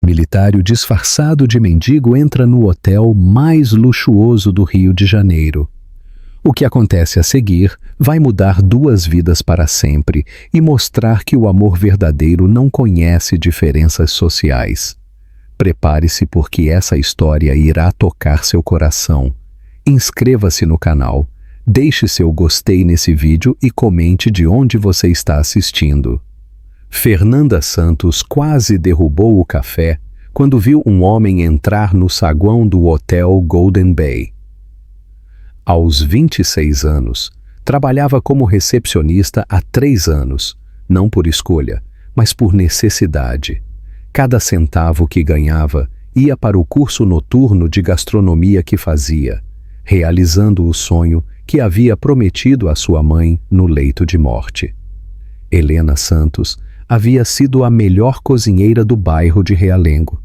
Militário disfarçado de mendigo entra no hotel mais luxuoso do Rio de Janeiro. O que acontece a seguir vai mudar duas vidas para sempre e mostrar que o amor verdadeiro não conhece diferenças sociais. Prepare-se porque essa história irá tocar seu coração. Inscreva-se no canal, deixe seu gostei nesse vídeo e comente de onde você está assistindo. Fernanda Santos quase derrubou o café quando viu um homem entrar no saguão do hotel Golden Bay. Aos 26 anos, trabalhava como recepcionista há 3 anos, não por escolha, mas por necessidade. Cada centavo que ganhava ia para o curso noturno de gastronomia que fazia, realizando o sonho que havia prometido à sua mãe no leito de morte. Helena Santos havia sido a melhor cozinheira do bairro de Realengo.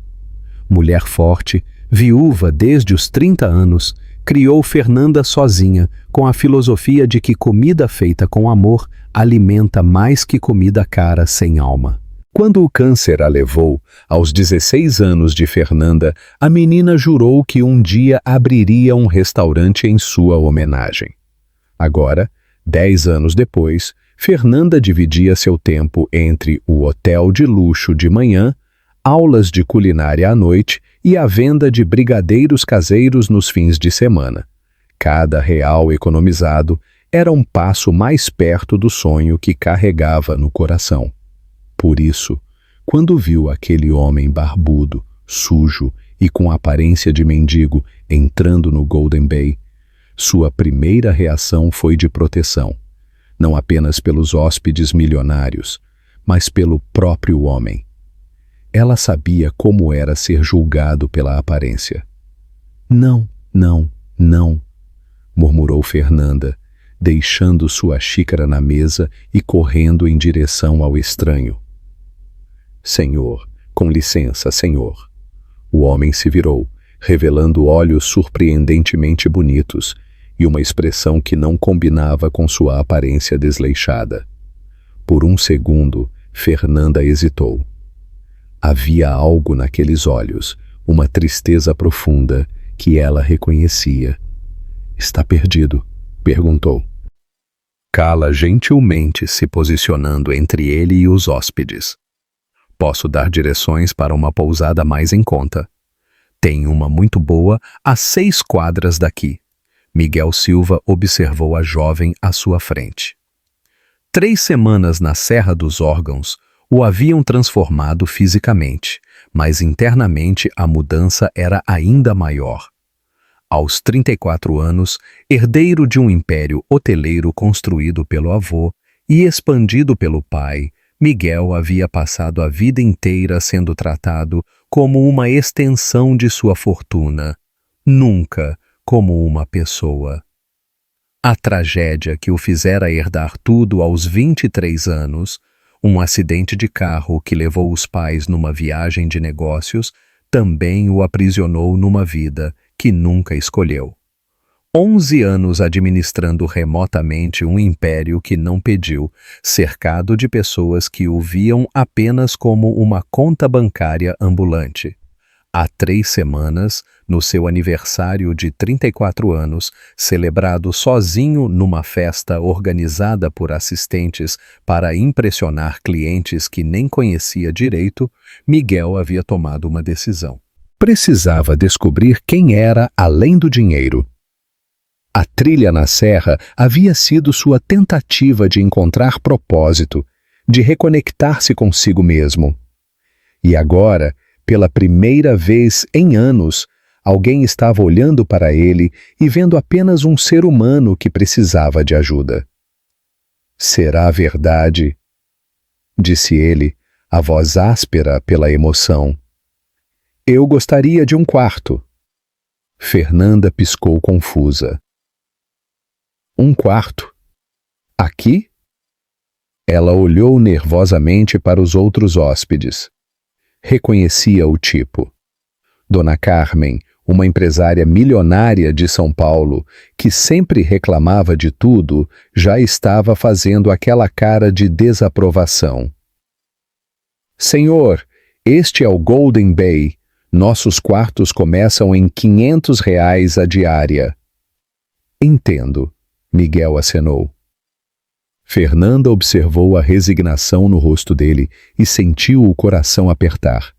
Mulher forte, viúva desde os 30 anos, criou Fernanda sozinha, com a filosofia de que comida feita com amor alimenta mais que comida cara sem alma. Quando o câncer a levou, aos 16 anos de Fernanda, a menina jurou que um dia abriria um restaurante em sua homenagem. Agora, 10 anos depois, Fernanda dividia seu tempo entre o hotel de luxo de manhã, aulas de culinária à noite e a venda de brigadeiros caseiros nos fins de semana. Cada real economizado era um passo mais perto do sonho que carregava no coração. Por isso, quando viu aquele homem barbudo, sujo e com aparência de mendigo entrando no Golden Bay, sua primeira reação foi de proteção, não apenas pelos hóspedes milionários, mas pelo próprio homem. Ela sabia como era ser julgado pela aparência. Não, não, não, murmurou Fernanda, deixando sua xícara na mesa e correndo em direção ao estranho. Senhor, com licença, senhor. O homem se virou, revelando olhos surpreendentemente bonitos e uma expressão que não combinava com sua aparência desleixada. Por um segundo, Fernanda hesitou. Havia algo naqueles olhos, uma tristeza profunda que ela reconhecia. Está perdido? Perguntou. Cala gentilmente se posicionando entre ele e os hóspedes. Posso dar direções para uma pousada mais em conta. Tem uma muito boa a 6 quadras daqui. Miguel Silva observou a jovem à sua frente. 3 semanas na Serra dos Órgãos o haviam transformado fisicamente, mas internamente a mudança era ainda maior. Aos 34 anos, herdeiro de um império hoteleiro construído pelo avô e expandido pelo pai, Miguel havia passado a vida inteira sendo tratado como uma extensão de sua fortuna, nunca como uma pessoa. A tragédia que o fizera herdar tudo aos 23 anos, um acidente de carro que levou os pais numa viagem de negócios, também o aprisionou numa vida que nunca escolheu. 11 anos administrando remotamente um império que não pediu, cercado de pessoas que o viam apenas como uma conta bancária ambulante. Há 3 semanas, no seu aniversário de 34 anos, celebrado sozinho numa festa organizada por assistentes para impressionar clientes que nem conhecia direito, Miguel havia tomado uma decisão. Precisava descobrir quem era além do dinheiro. A trilha na serra havia sido sua tentativa de encontrar propósito, de reconectar-se consigo mesmo. E agora, pela primeira vez em anos, alguém estava olhando para ele e vendo apenas um ser humano que precisava de ajuda. Será verdade? Disse ele, a voz áspera pela emoção. Eu gostaria de um quarto. Fernanda piscou confusa. Um quarto? Aqui? Ela olhou nervosamente para os outros hóspedes. Reconhecia o tipo. Dona Carmen, uma empresária milionária de São Paulo, que sempre reclamava de tudo, já estava fazendo aquela cara de desaprovação. Senhor, Este é o Golden Bay. Nossos quartos começam em R$ 500 a diária. Entendo, Miguel acenou. Fernanda observou a resignação no rosto dele e sentiu o coração apertar.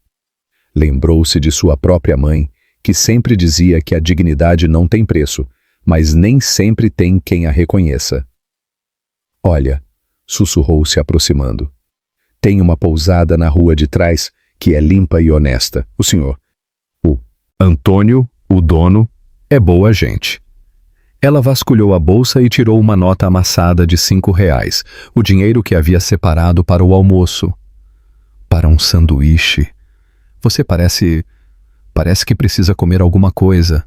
Lembrou-se de sua própria mãe, que sempre dizia que a dignidade não tem preço, mas nem sempre tem quem a reconheça. Olha, sussurrou se aproximando. Tem uma pousada na rua de trás que é limpa e honesta. O senhor, o Antônio, o dono, é boa gente. Ela vasculhou a bolsa e tirou uma nota amassada de R$ 5, o dinheiro que havia separado para o almoço. Para um sanduíche. Você parece que precisa comer alguma coisa.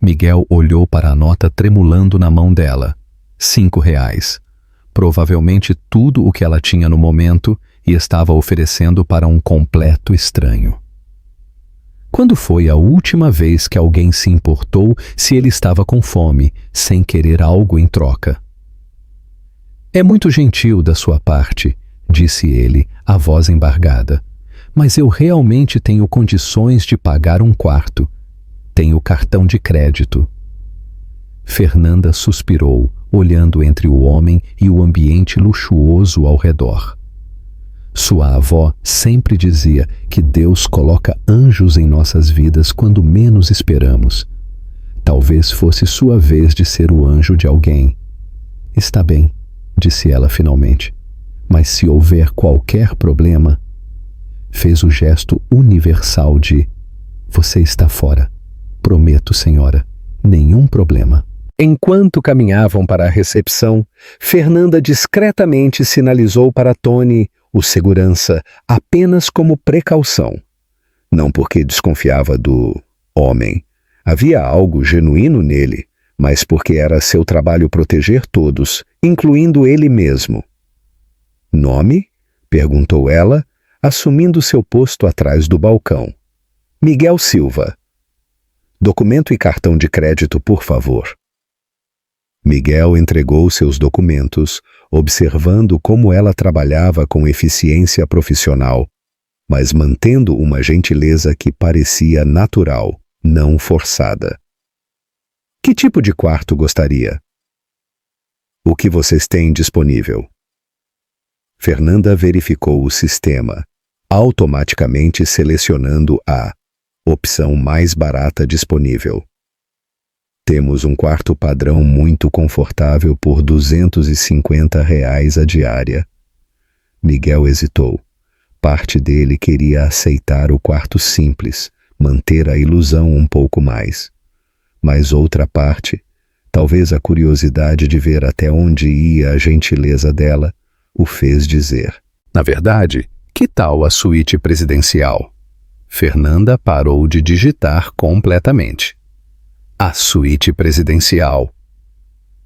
Miguel olhou para a nota tremulando na mão dela. R$ 5. Provavelmente tudo o que ela tinha no momento e estava oferecendo para um completo estranho. Quando foi a última vez que alguém se importou se ele estava com fome, sem querer algo em troca? É muito gentil da sua parte, disse ele, a voz embargada. Mas eu realmente tenho condições de pagar um quarto. Tenho cartão de crédito. Fernanda suspirou, olhando entre o homem e o ambiente luxuoso ao redor. Sua avó sempre dizia que Deus coloca anjos em nossas vidas quando menos esperamos. Talvez fosse sua vez de ser o anjo de alguém. Está bem, disse ela finalmente. Mas se houver qualquer problema, fez o gesto universal de: você está fora. Prometo, senhora, nenhum problema. Enquanto caminhavam para a recepção, Fernanda discretamente sinalizou para Tony, o segurança, apenas como precaução. Não porque desconfiava do homem. Havia algo genuíno nele, mas porque era seu trabalho proteger todos, incluindo ele mesmo. Nome? Perguntou ela, assumindo seu posto atrás do balcão. Miguel Silva. Documento e cartão de crédito, por favor. Miguel entregou seus documentos, observando como ela trabalhava com eficiência profissional, mas mantendo uma gentileza que parecia natural, não forçada. Que tipo de quarto gostaria? O que vocês têm disponível? Fernanda verificou o sistema, automaticamente selecionando a opção mais barata disponível. Temos um quarto padrão muito confortável por R$ 250 a diária. Miguel hesitou. Parte dele queria aceitar o quarto simples, manter a ilusão um pouco mais. Mas outra parte, talvez a curiosidade de ver até onde ia a gentileza dela, o fez dizer: na verdade, que tal a suíte presidencial? Fernanda parou de digitar completamente. A suíte presidencial.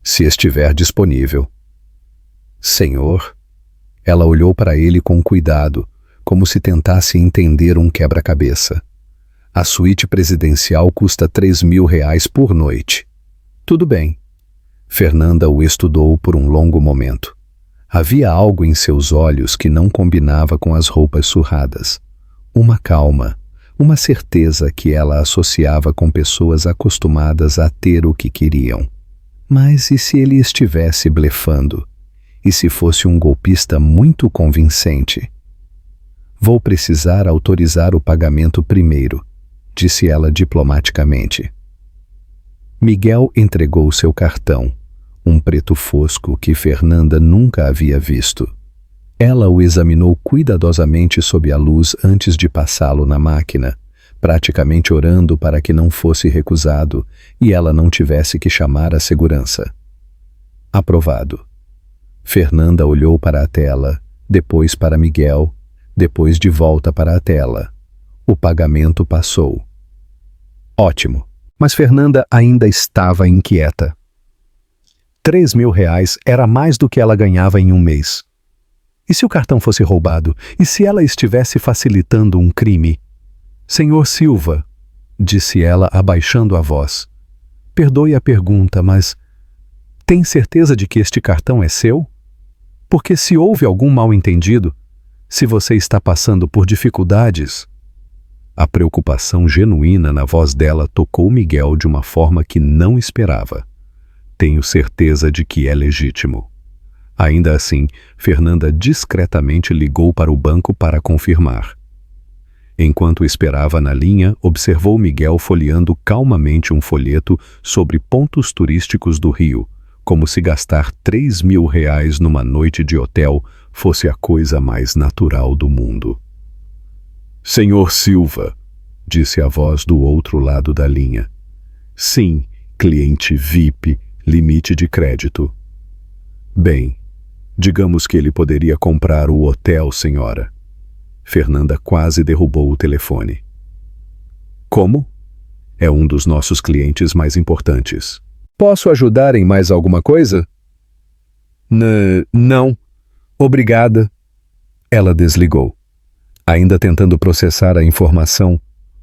Se estiver disponível. Senhor? Ela olhou para ele com cuidado, como se tentasse entender um quebra-cabeça. A suíte presidencial custa R$ 3.000 por noite. Tudo bem. Fernanda o estudou por um longo momento. Havia algo em seus olhos que não combinava com as roupas surradas. Uma calma, uma certeza que ela associava com pessoas acostumadas a ter o que queriam. Mas e se ele estivesse blefando? E se fosse um golpista muito convincente? Vou precisar autorizar o pagamento primeiro, disse ela diplomaticamente. Miguel entregou seu cartão, um preto fosco que Fernanda nunca havia visto. Ela o examinou cuidadosamente sob a luz antes de passá-lo na máquina, praticamente orando para que não fosse recusado e ela não tivesse que chamar a segurança. Aprovado. Fernanda olhou para a tela, depois para Miguel, depois de volta para a tela. O pagamento passou. Ótimo, mas Fernanda ainda estava inquieta. R$ 3.000 era mais do que ela ganhava em um mês. E se o cartão fosse roubado? E se ela estivesse facilitando um crime? Senhor Silva, disse ela abaixando a voz. Perdoe a pergunta, mas tem certeza de que este cartão é seu? Porque se houve algum mal-entendido, Se você está passando por dificuldades... A preocupação genuína na voz dela tocou Miguel de uma forma que não esperava. Tenho certeza de que é legítimo. Ainda assim, Fernanda discretamente ligou para o banco para confirmar. Enquanto esperava na linha, observou Miguel folheando calmamente um folheto sobre pontos turísticos do Rio, como se gastar R$ 3.000 numa noite de hotel fosse a coisa mais natural do mundo. Senhor Silva, disse a voz do outro lado da linha. Sim, cliente VIP, limite de crédito. Bem, digamos que ele poderia comprar o hotel, senhora. Fernanda quase derrubou o telefone. Como? É um dos nossos clientes mais importantes. Posso ajudar em mais alguma coisa? Não. Obrigada. Ela desligou. Ainda tentando processar a informação,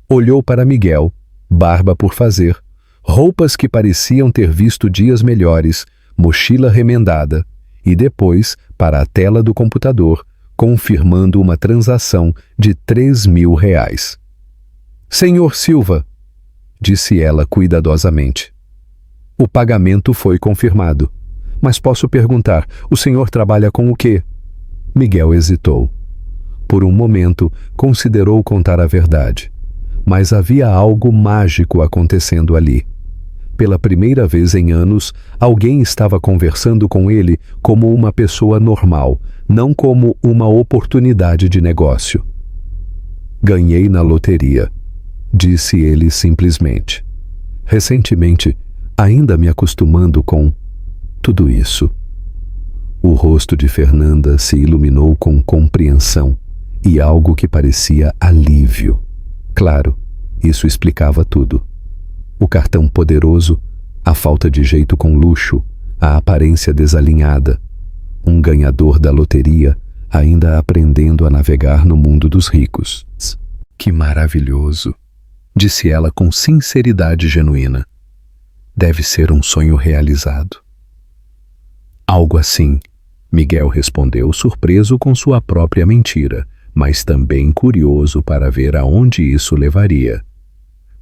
olhou para Miguel, barba por fazer, roupas que pareciam ter visto dias melhores, mochila remendada, e depois para a tela do computador, confirmando uma transação de R$ 3.000. Senhor Silva, disse ela cuidadosamente. O pagamento foi confirmado. Mas posso perguntar, o senhor trabalha com o quê? Miguel hesitou. Por um momento, considerou contar a verdade. Mas havia algo mágico acontecendo ali. Pela primeira vez em anos, alguém estava conversando com ele como uma pessoa normal, não como uma oportunidade de negócio. Ganhei na loteria, disse ele simplesmente. Recentemente, ainda me acostumando com tudo isso. O rosto de Fernanda se iluminou com compreensão e algo que parecia alívio. Claro, isso explicava tudo. O cartão poderoso, a falta de jeito com luxo, a aparência desalinhada. Um ganhador da loteria ainda aprendendo a navegar no mundo dos ricos. Que maravilhoso, disse ela com sinceridade genuína. Deve ser um sonho realizado. Algo assim, Miguel respondeu surpreso com sua própria mentira, mas também curioso para ver aonde isso levaria.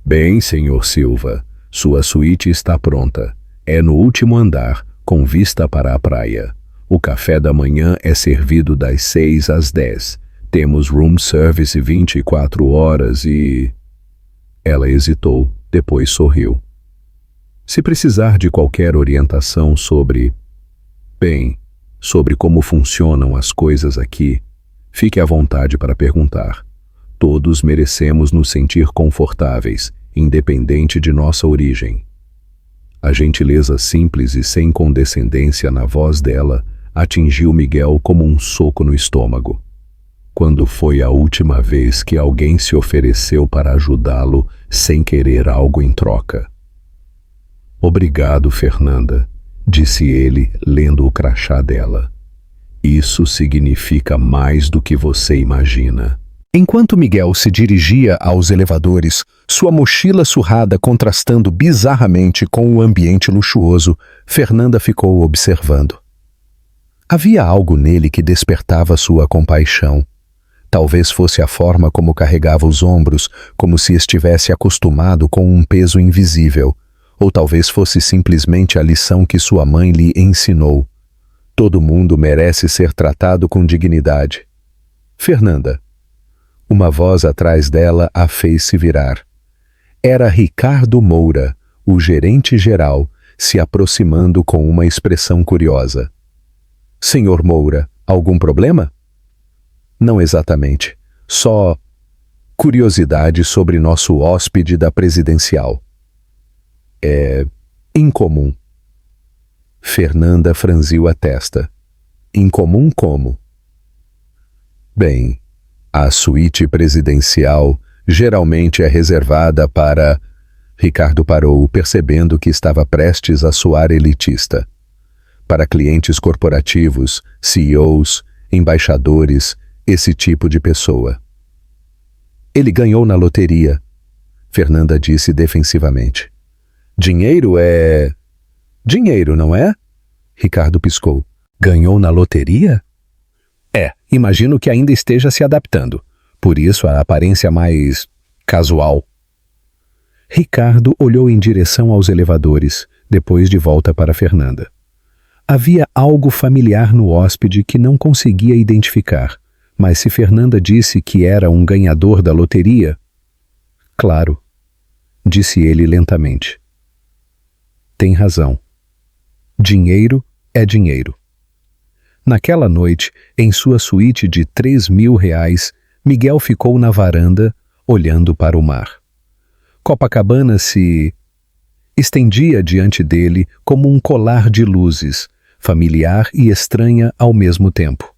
Bem, senhor Silva, sua suíte está pronta. É no último andar, com vista para a praia. O café da manhã é servido das 6 às 10. Temos room service 24 horas e... Ela hesitou, depois sorriu. Se precisar de qualquer orientação sobre... Bem, sobre como funcionam as coisas aqui, fique à vontade para perguntar. Todos merecemos nos sentir confortáveis, independente de nossa origem. A gentileza simples e sem condescendência na voz dela atingiu Miguel como um soco no estômago. Quando foi a última vez que alguém se ofereceu para ajudá-lo sem querer algo em troca? Obrigado, Fernanda, disse ele, lendo o crachá dela. Isso significa mais do que você imagina. Enquanto Miguel se dirigia aos elevadores, sua mochila surrada contrastando bizarramente com o ambiente luxuoso, Fernanda ficou observando. Havia algo nele que despertava sua compaixão. Talvez fosse a forma como carregava os ombros, como se estivesse acostumado com um peso invisível. Ou talvez fosse simplesmente a lição que sua mãe lhe ensinou. Todo mundo merece ser tratado com dignidade. Fernanda. Uma voz atrás dela a fez se virar. Era Ricardo Moura, o gerente-geral, se aproximando com uma expressão curiosa. Senhor Moura, algum problema? Não exatamente. Só curiosidade sobre nosso hóspede da presidencial. É incomum. Fernanda franziu a testa. Incomum como? Bem, a suíte presidencial geralmente é reservada para... Ricardo parou, percebendo que estava prestes a soar elitista. Para clientes corporativos, CEOs, embaixadores, esse tipo de pessoa. Ele ganhou na loteria, Fernanda disse defensivamente. Dinheiro é... Dinheiro, não é? Ricardo piscou. Ganhou na loteria? É, Imagino que ainda esteja se adaptando. Por isso a aparência mais casual. Ricardo olhou em direção aos elevadores, depois de volta para Fernanda. Havia algo familiar no hóspede que não conseguia identificar, mas se Fernanda disse que era um ganhador da loteria... Claro, disse ele lentamente. Tem razão. Dinheiro é dinheiro. Naquela noite, em sua suíte de R$3.000, Miguel ficou na varanda, olhando para o mar. Copacabana se estendia diante dele como um colar de luzes, familiar e estranha ao mesmo tempo.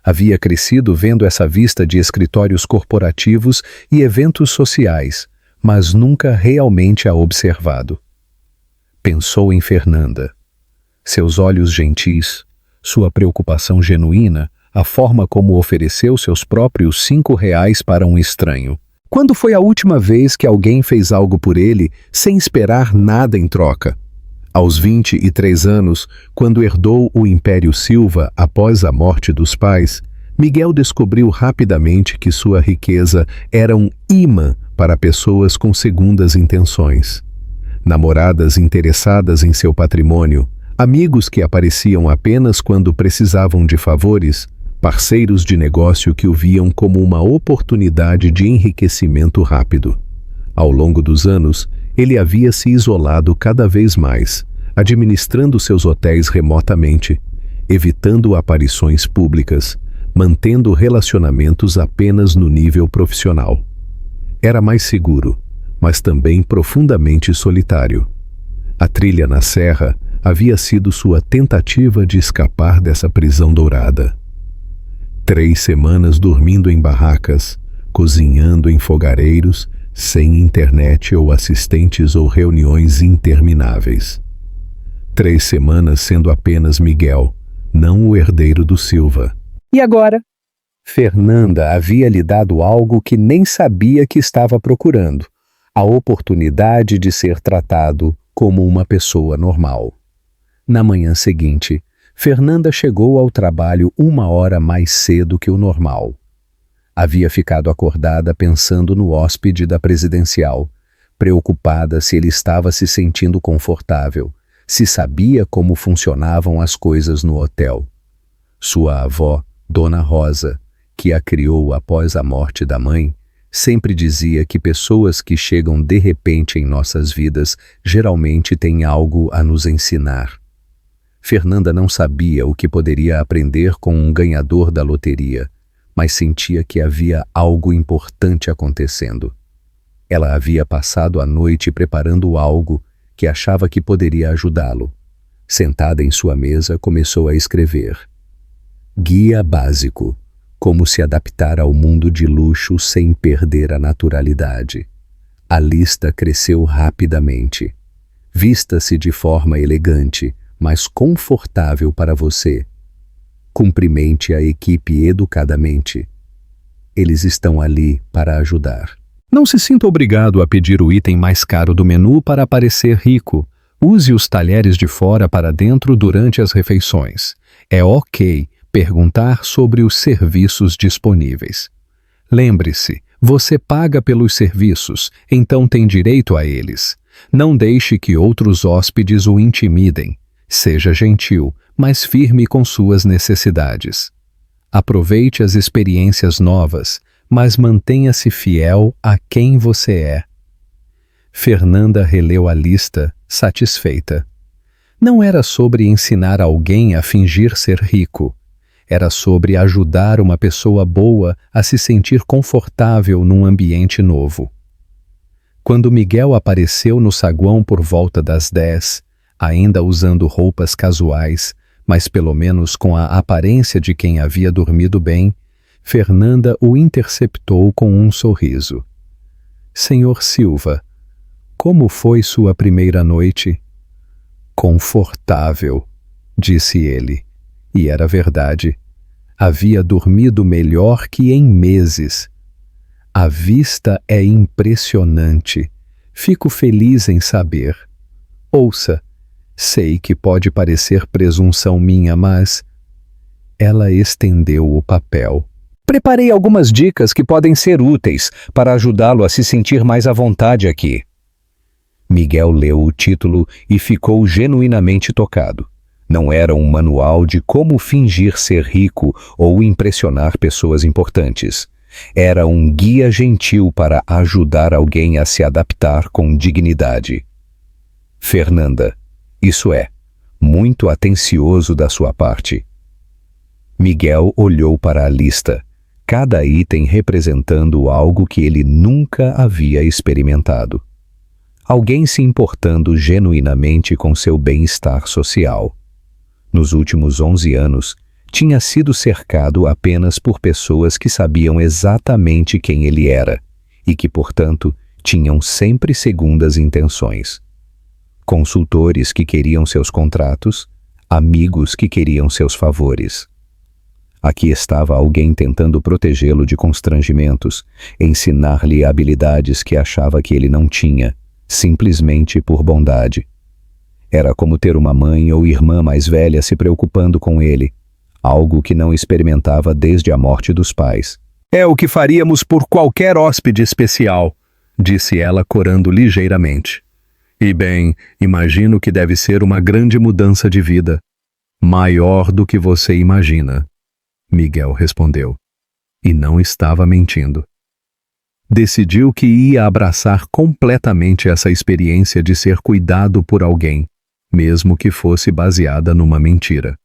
Havia crescido vendo essa vista de escritórios corporativos e eventos sociais, mas nunca realmente a observado. Pensou em Fernanda. Seus olhos gentis, sua preocupação genuína, a forma como ofereceu seus próprios R$5 para um estranho. Quando foi a última vez que alguém fez algo por ele sem esperar nada em troca? Aos 23 anos, quando herdou o Império Silva após a morte dos pais, Miguel descobriu rapidamente que sua riqueza era um imã para pessoas com segundas intenções. Namoradas interessadas em seu patrimônio, amigos que apareciam apenas quando precisavam de favores, parceiros de negócio que o viam como uma oportunidade de enriquecimento rápido. Ao longo dos anos, ele havia se isolado cada vez mais, administrando seus hotéis remotamente, evitando aparições públicas, mantendo relacionamentos apenas no nível profissional. Era mais seguro, mas também profundamente solitário. A trilha na serra havia sido sua tentativa de escapar dessa prisão dourada. 3 semanas dormindo em barracas, cozinhando em fogareiros, sem internet ou assistentes ou reuniões intermináveis. 3 semanas sendo apenas Miguel, não o herdeiro do Silva. E agora? Fernanda havia lhe dado algo que nem sabia que estava procurando, a oportunidade de ser tratado como uma pessoa normal. Na manhã seguinte, Fernanda chegou ao trabalho 1 hora mais cedo que o normal. Havia ficado acordada pensando no hóspede da presidencial, preocupada se ele estava se sentindo confortável, se sabia como funcionavam as coisas no hotel. Sua avó, Dona Rosa, que a criou após a morte da mãe, sempre dizia que pessoas que chegam de repente em nossas vidas geralmente têm algo a nos ensinar. Fernanda não sabia o que poderia aprender com um ganhador da loteria, mas sentia que havia algo importante acontecendo. Ela havia passado a noite preparando algo que achava que poderia ajudá-lo. Sentada em sua mesa, começou a escrever. Guia básico: como se adaptar ao mundo de luxo sem perder a naturalidade. A lista cresceu rapidamente. Vista-se de forma elegante, mas confortável para você. Cumprimente a equipe educadamente. Eles estão ali para ajudar. Não se sinta obrigado a pedir o item mais caro do menu para parecer rico. Use os talheres de fora para dentro durante as refeições. É ok perguntar sobre os serviços disponíveis. Lembre-se, você paga pelos serviços, então tem direito a eles. Não deixe que outros hóspedes o intimidem. Seja gentil, mas firme com suas necessidades. Aproveite as experiências novas, mas mantenha-se fiel a quem você é. Fernanda releu a lista, satisfeita. Não era sobre ensinar alguém a fingir ser rico. Era sobre ajudar uma pessoa boa a se sentir confortável num ambiente novo. Quando Miguel apareceu no saguão por volta das 10, ainda usando roupas casuais, mas pelo menos com a aparência de quem havia dormido bem, Fernanda o interceptou com um sorriso. Senhor Silva, como foi sua primeira noite? Confortável, disse ele. E era verdade. Havia dormido melhor que em meses. A vista é impressionante. Fico feliz em saber. Ouça, sei que pode parecer presunção minha, mas... Ela estendeu o papel. Preparei algumas dicas que podem ser úteis para ajudá-lo a se sentir mais à vontade aqui. Miguel leu o título e ficou genuinamente tocado. Não era um manual de como fingir ser rico ou impressionar pessoas importantes. Era um guia gentil para ajudar alguém a se adaptar com dignidade. Fernanda, isso é, muito atencioso da sua parte. Miguel olhou para a lista, cada item representando algo que ele nunca havia experimentado. Alguém se importando genuinamente com seu bem-estar social. Nos últimos 11 anos, tinha sido cercado apenas por pessoas que sabiam exatamente quem ele era e que, portanto, tinham sempre segundas intenções. Consultores que queriam seus contratos, amigos que queriam seus favores. Aqui estava alguém tentando protegê-lo de constrangimentos, ensinar-lhe habilidades que achava que ele não tinha, simplesmente por bondade. Era como ter uma mãe ou irmã mais velha se preocupando com ele, algo que não experimentava desde a morte dos pais. É o que faríamos por qualquer hóspede especial, disse ela corando ligeiramente. E bem, imagino que deve ser uma grande mudança de vida. Maior do que você imagina. Miguel respondeu. E não estava mentindo. Decidiu que ia abraçar completamente essa experiência de ser cuidado por alguém, mesmo que fosse baseada numa mentira.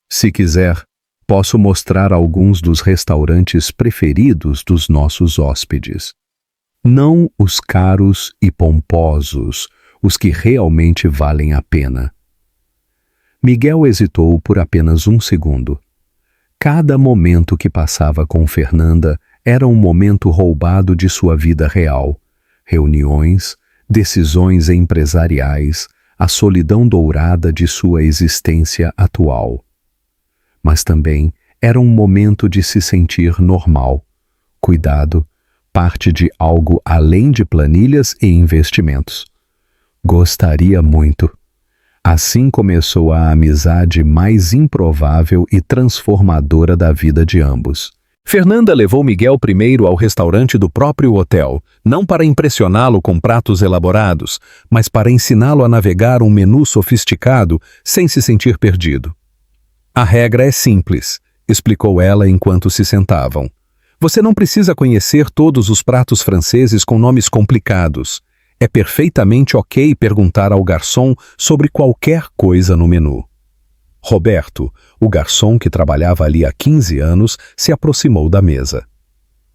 Se quiser, posso mostrar alguns dos restaurantes preferidos dos nossos hóspedes. Não os caros e pomposos, os que realmente valem a pena. Miguel hesitou por apenas um segundo. Cada momento que passava com Fernanda era um momento roubado de sua vida real. Reuniões, decisões empresariais, a solidão dourada de sua existência atual. Mas também era um momento de se sentir normal, cuidado, parte de algo além de planilhas e investimentos. Gostaria muito. Assim começou a amizade mais improvável e transformadora da vida de ambos. Fernanda levou Miguel primeiro ao restaurante do próprio hotel, não para impressioná-lo com pratos elaborados, mas para ensiná-lo a navegar um menu sofisticado sem se sentir perdido. A regra é simples, explicou ela enquanto se sentavam. Você não precisa conhecer todos os pratos franceses com nomes complicados. É perfeitamente ok perguntar ao garçom sobre qualquer coisa no menu. Roberto, o garçom que trabalhava ali há 15 anos, se aproximou da mesa.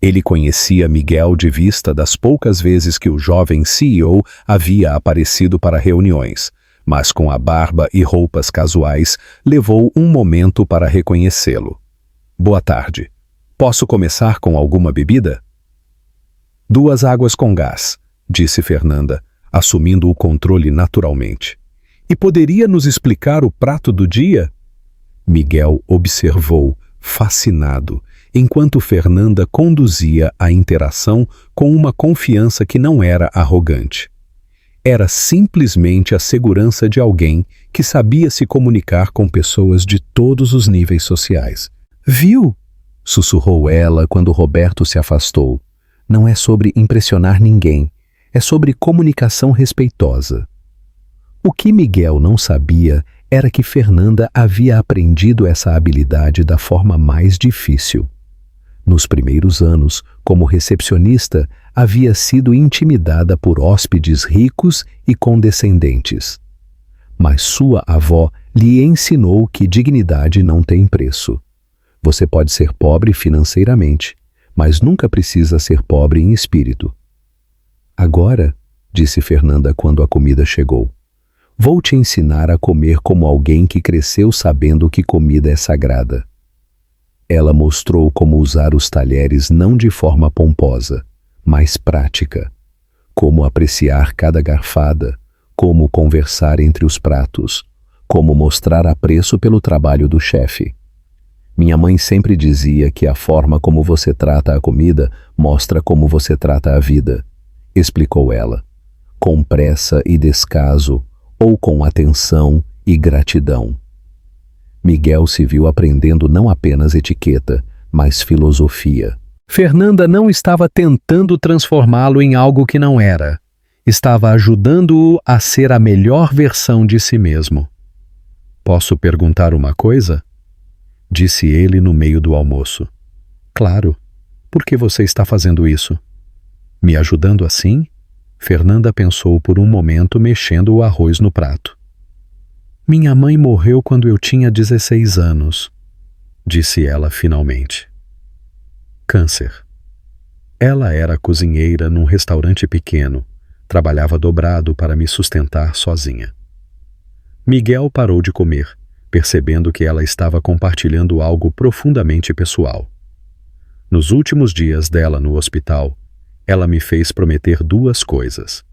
Ele conhecia Miguel de vista das poucas vezes que o jovem CEO havia aparecido para reuniões, mas com a barba e roupas casuais, levou um momento para reconhecê-lo. Boa tarde. Posso começar com alguma bebida? 2 águas com gás, disse Fernanda, assumindo o controle naturalmente. E poderia nos explicar o prato do dia? Miguel observou, fascinado, enquanto Fernanda conduzia a interação com uma confiança que não era arrogante. Era simplesmente a segurança de alguém que sabia se comunicar com pessoas de todos os níveis sociais. Viu? Sussurrou ela quando Roberto se afastou. Não é sobre impressionar ninguém, é sobre comunicação respeitosa. O que Miguel não sabia era que Fernanda havia aprendido essa habilidade da forma mais difícil. Nos primeiros anos, como recepcionista, havia sido intimidada por hóspedes ricos e condescendentes. Mas sua avó lhe ensinou que dignidade não tem preço. Você pode ser pobre financeiramente, mas nunca precisa ser pobre em espírito. Agora, disse Fernanda quando a comida chegou, vou te ensinar a comer como alguém que cresceu sabendo que comida é sagrada. Ela mostrou como usar os talheres não de forma pomposa, mas prática. Como apreciar cada garfada, como conversar entre os pratos, como mostrar apreço pelo trabalho do chefe. Minha mãe sempre dizia que a forma como você trata a comida mostra como você trata a vida, explicou ela, com pressa e descaso ou com atenção e gratidão. Miguel se viu aprendendo não apenas etiqueta, mas filosofia. Fernanda não estava tentando transformá-lo em algo que não era. Estava ajudando-o a ser a melhor versão de si mesmo. "Posso perguntar uma coisa?" disse ele no meio do almoço. "Claro. Por que você está fazendo isso?" "Me ajudando assim?" Fernanda pensou por um momento, mexendo o arroz no prato. "Minha mãe morreu quando eu tinha 16 anos, disse ela finalmente. Câncer. Ela era cozinheira num restaurante pequeno, trabalhava dobrado para me sustentar sozinha. Miguel parou de comer, percebendo que ela estava compartilhando algo profundamente pessoal. Nos últimos dias dela no hospital, ela me fez prometer 2 coisas: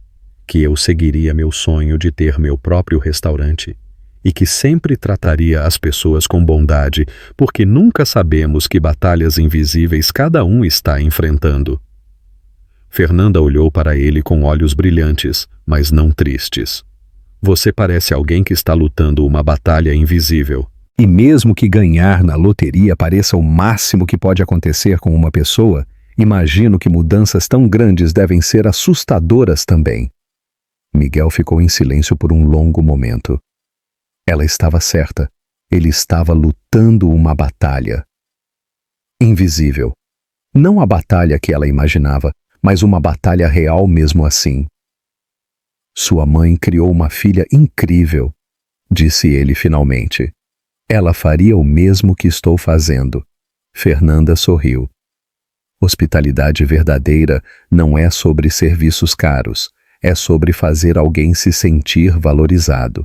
que eu seguiria meu sonho de ter meu próprio restaurante e que sempre trataria as pessoas com bondade, porque nunca sabemos que batalhas invisíveis cada um está enfrentando. Fernanda olhou para ele com olhos brilhantes, mas não tristes. Você parece alguém que está lutando uma batalha invisível. E mesmo que ganhar na loteria pareça o máximo que pode acontecer com uma pessoa, imagino que mudanças tão grandes devem ser assustadoras também. Miguel ficou em silêncio por um longo momento. Ela estava certa. Ele estava lutando uma batalha invisível. Não a batalha que ela imaginava, mas uma batalha real mesmo assim. Sua mãe criou uma filha incrível, disse ele finalmente. Ela faria o mesmo que estou fazendo. Fernanda sorriu. Hospitalidade verdadeira não é sobre serviços caros, é sobre fazer alguém se sentir valorizado.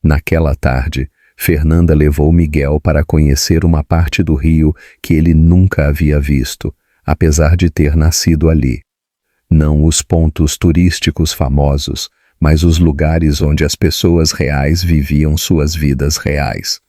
Naquela tarde, Fernanda levou Miguel para conhecer uma parte do Rio que ele nunca havia visto, apesar de ter nascido ali. Não os pontos turísticos famosos, mas os lugares onde as pessoas reais viviam suas vidas reais.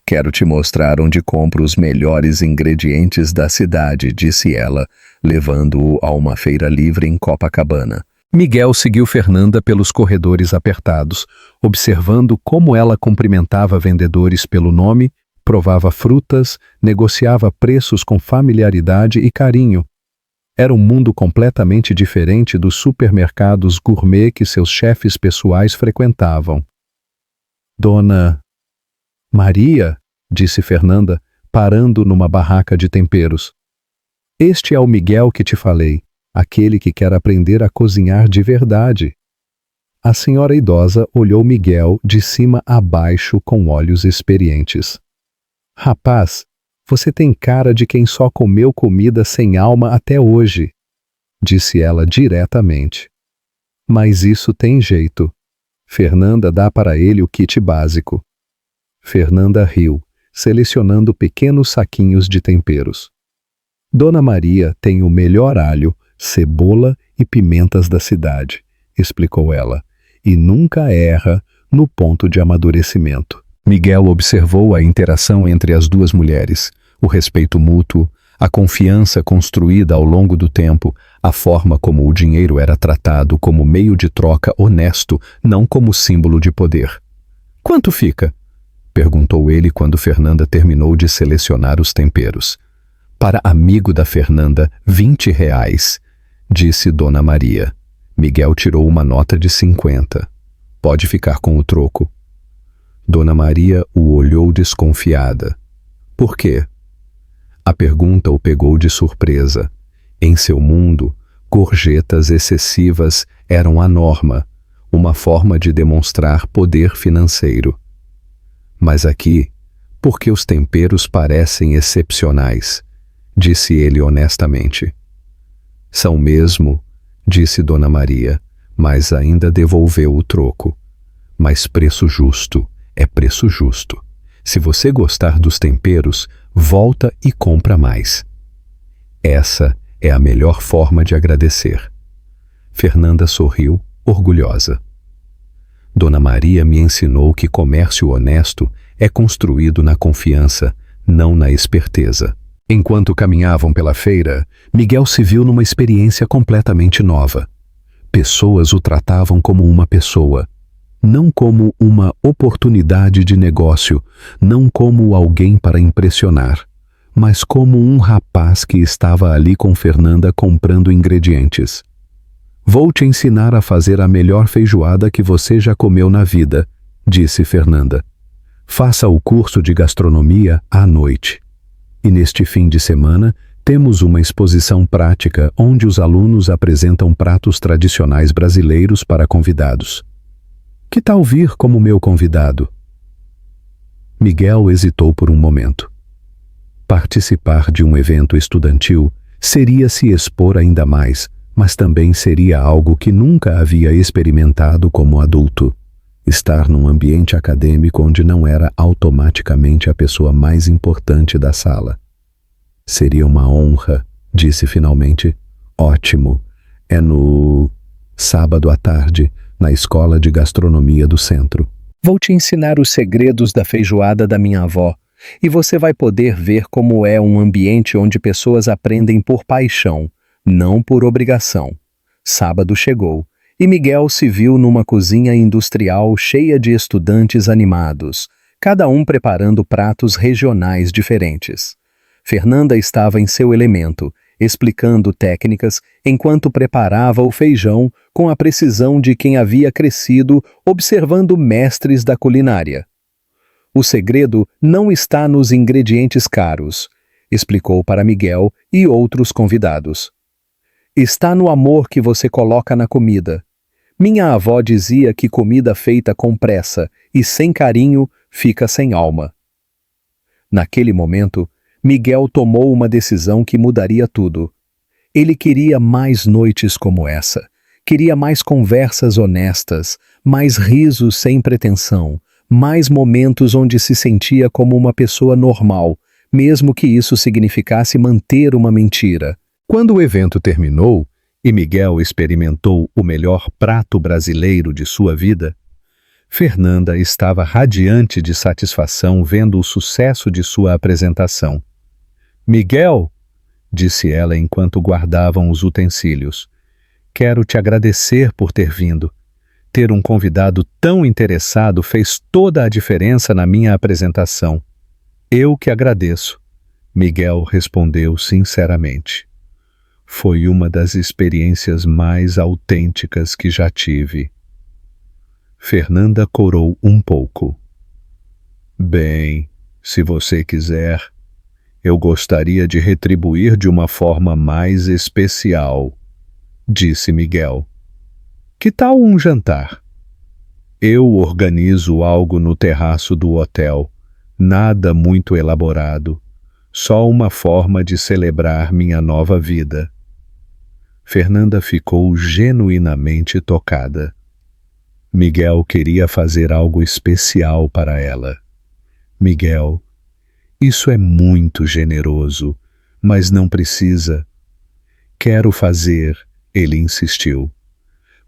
Quero te mostrar onde compro os melhores ingredientes da cidade, disse ela, levando-o a uma feira livre em Copacabana. Miguel seguiu Fernanda pelos corredores apertados, observando como ela cumprimentava vendedores pelo nome, provava frutas, negociava preços com familiaridade e carinho. Era um mundo completamente diferente dos supermercados gourmet que seus chefes pessoais frequentavam. Dona Maria, disse Fernanda, parando numa barraca de temperos. Este é o Miguel que te falei, aquele que quer aprender a cozinhar de verdade. A senhora idosa olhou Miguel de cima a baixo com olhos experientes. Rapaz, você tem cara de quem só comeu comida sem alma até hoje, disse ela diretamente. Mas isso tem jeito. Fernanda dá para ele o kit básico. Fernanda riu, selecionando pequenos saquinhos de temperos. Dona Maria tem o melhor alho, cebola e pimentas da cidade, explicou ela, e nunca erra no ponto de amadurecimento. Miguel observou a interação entre as 2 mulheres, o respeito mútuo, a confiança construída ao longo do tempo, a forma como o dinheiro era tratado como meio de troca honesto, não como símbolo de poder. Quanto fica? Perguntou ele quando Fernanda terminou de selecionar os temperos. Para amigo da Fernanda, R$20, disse Dona Maria. Miguel tirou uma nota de 50. Pode ficar com o troco. Dona Maria o olhou desconfiada. Por quê? A pergunta o pegou de surpresa. Em seu mundo, gorjetas excessivas eram a norma, uma forma de demonstrar poder financeiro. Mas aqui, porque os temperos parecem excepcionais, disse ele honestamente. São mesmo, disse Dona Maria, mas ainda devolveu o troco. Mas preço justo é preço justo. Se você gostar dos temperos, volta e compra mais. Essa é a melhor forma de agradecer. Fernanda sorriu, orgulhosa. Dona Maria me ensinou que comércio honesto é construído na confiança, não na esperteza. Enquanto caminhavam pela feira, Miguel se viu numa experiência completamente nova. Pessoas o tratavam como uma pessoa. não como uma oportunidade de negócio, não como alguém para impressionar, mas como um rapaz que estava ali com Fernanda comprando ingredientes. Vou te ensinar a fazer a melhor feijoada que você já comeu na vida, disse Fernanda. Faça o curso de gastronomia à noite. E neste fim de semana, temos uma exposição prática onde os alunos apresentam pratos tradicionais brasileiros para convidados. Que tal vir como meu convidado? Miguel hesitou por um momento. Participar de um evento estudantil seria se expor ainda mais, mas também seria algo que nunca havia experimentado como adulto. Estar num ambiente acadêmico onde não era automaticamente a pessoa mais importante da sala. Seria uma honra, disse finalmente. Ótimo. É no sábado à tarde, na escola de gastronomia do centro. Vou te ensinar os segredos da feijoada da minha avó, e você vai poder ver como é um ambiente onde pessoas aprendem por paixão, não por obrigação. Sábado chegou, e Miguel se viu numa cozinha industrial cheia de estudantes animados, cada um preparando pratos regionais diferentes. Fernanda estava em seu elemento, explicando técnicas enquanto preparava o feijão com a precisão de quem havia crescido observando mestres da culinária. O segredo não está nos ingredientes caros, explicou para Miguel e outros convidados. Está no amor que você coloca na comida. Minha avó dizia que comida feita com pressa e sem carinho fica sem alma. Naquele momento, Miguel tomou uma decisão que mudaria tudo. Ele queria mais noites como essa. Queria mais conversas honestas, mais risos sem pretensão, mais momentos onde se sentia como uma pessoa normal, mesmo que isso significasse manter uma mentira. Quando o evento terminou e Miguel experimentou o melhor prato brasileiro de sua vida, Fernanda estava radiante de satisfação vendo o sucesso de sua apresentação. Miguel, disse ela enquanto guardavam os utensílios, quero te agradecer por ter vindo. Ter um convidado tão interessado fez toda a diferença na minha apresentação. Eu que agradeço, Miguel respondeu sinceramente. Foi uma das experiências mais autênticas que já tive. Fernanda corou um pouco. Bem, se você quiser, eu gostaria de retribuir de uma forma mais especial, disse Miguel. Que tal um jantar? Eu organizo algo no terraço do hotel, nada muito elaborado, só uma forma de celebrar minha nova vida. Fernanda ficou genuinamente tocada. Miguel queria fazer algo especial para ela. Miguel, isso é muito generoso, mas não precisa. Quero fazer, ele insistiu.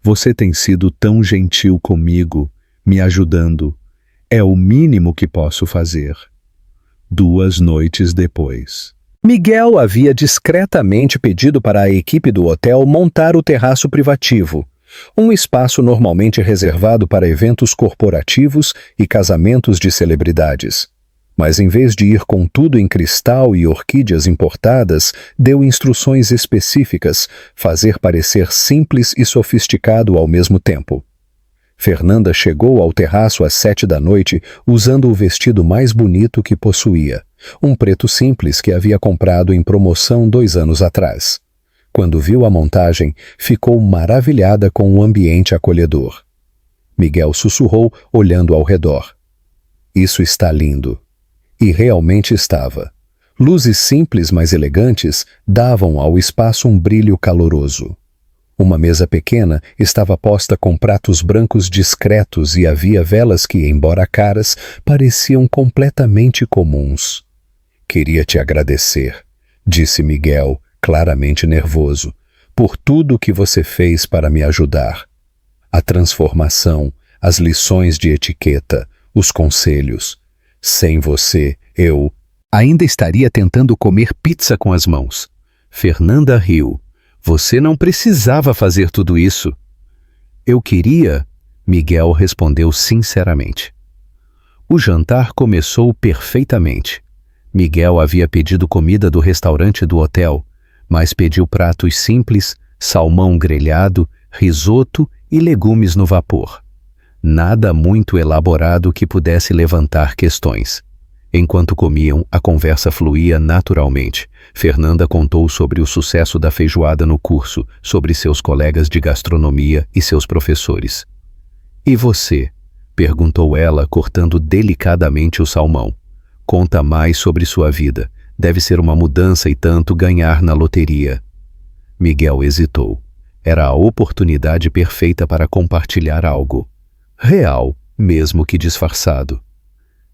Você tem sido tão gentil comigo, me ajudando. É o mínimo que posso fazer. 2 noites depois. Miguel havia discretamente pedido para a equipe do hotel montar o terraço privativo, um espaço normalmente reservado para eventos corporativos e casamentos de celebridades. Mas em vez de ir com tudo em cristal e orquídeas importadas, deu instruções específicas, fazer parecer simples e sofisticado ao mesmo tempo. Fernanda chegou ao terraço às 7 da noite usando o vestido mais bonito que possuía, um preto simples que havia comprado em promoção 2 anos atrás. Quando viu a montagem, ficou maravilhada com o ambiente acolhedor. Miguel sussurrou, olhando ao redor. Isso está lindo. E realmente estava. Luzes simples, mas elegantes, davam ao espaço um brilho caloroso. Uma mesa pequena estava posta com pratos brancos discretos e havia velas que, embora caras, pareciam completamente comuns. Queria te agradecer, disse Miguel, claramente nervoso, por tudo que você fez para me ajudar. A transformação, as lições de etiqueta, os conselhos. Sem você, eu ainda estaria tentando comer pizza com as mãos. Fernanda riu. Você não precisava fazer tudo isso. Eu queria, Miguel respondeu sinceramente. O jantar começou perfeitamente. Miguel havia pedido comida do restaurante do hotel, mas pediu pratos simples, salmão grelhado, risoto e legumes no vapor. Nada muito elaborado que pudesse levantar questões. Enquanto comiam, a conversa fluía naturalmente. Fernanda contou sobre o sucesso da feijoada no curso, sobre seus colegas de gastronomia e seus professores. "E você?", perguntou ela, cortando delicadamente o salmão. "Conta mais sobre sua vida. Deve ser uma mudança e tanto ganhar na loteria." Miguel hesitou. Era a oportunidade perfeita para compartilhar algo real, mesmo que disfarçado.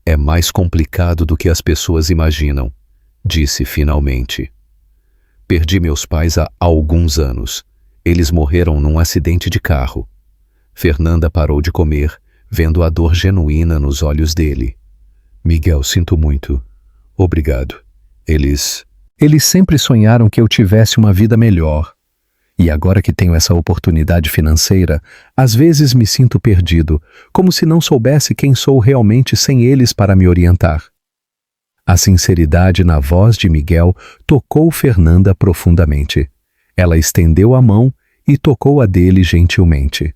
"É mais complicado do que as pessoas imaginam", disse finalmente. "Perdi meus pais há alguns anos. Eles morreram num acidente de carro." Fernanda parou de comer, vendo a dor genuína nos olhos dele. "Miguel, sinto muito. Obrigado. Eles sempre sonharam que eu tivesse uma vida melhor. E agora que tenho essa oportunidade financeira, às vezes me sinto perdido, como se não soubesse quem sou realmente sem eles para me orientar." A sinceridade na voz de Miguel tocou Fernanda profundamente. Ela estendeu a mão e tocou a dele gentilmente.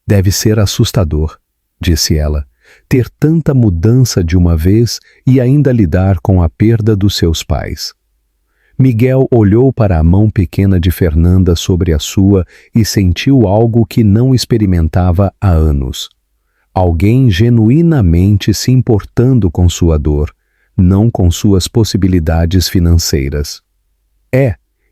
"Deve ser assustador", disse ela, "ter tanta mudança de uma vez e ainda lidar com a perda dos seus pais." Miguel olhou para a mão pequena de Fernanda sobre a sua e sentiu algo que não experimentava há anos. Alguém genuinamente se importando com sua dor, não com suas possibilidades financeiras.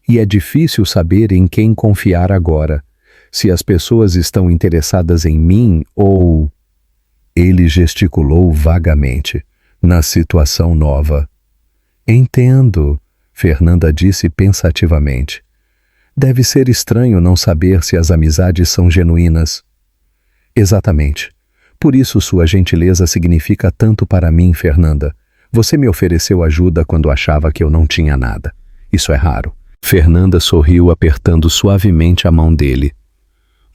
E é difícil saber em quem confiar agora, se as pessoas estão interessadas em mim ou... Ele gesticulou vagamente, na situação nova. "Entendo", Fernanda disse pensativamente. "Deve ser estranho não saber se as amizades são genuínas." "Exatamente. Por isso sua gentileza significa tanto para mim, Fernanda. Você me ofereceu ajuda quando achava que eu não tinha nada. Isso é raro." Fernanda sorriu apertando suavemente a mão dele.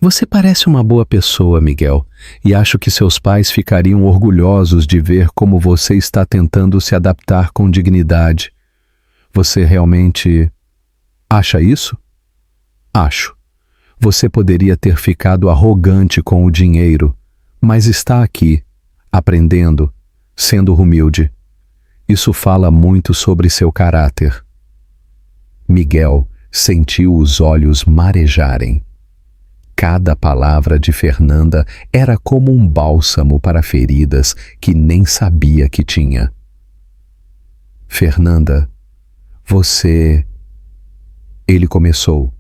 "Você parece uma boa pessoa, Miguel, e acho que seus pais ficariam orgulhosos de ver como você está tentando se adaptar com dignidade. Você realmente acha isso?" "Acho. Você poderia ter ficado arrogante com o dinheiro, mas está aqui, aprendendo, sendo humilde. Isso fala muito sobre seu caráter." Miguel sentiu os olhos marejarem. Cada palavra de Fernanda era como um bálsamo para feridas que nem sabia que tinha. "Fernanda, você..." Ele começou,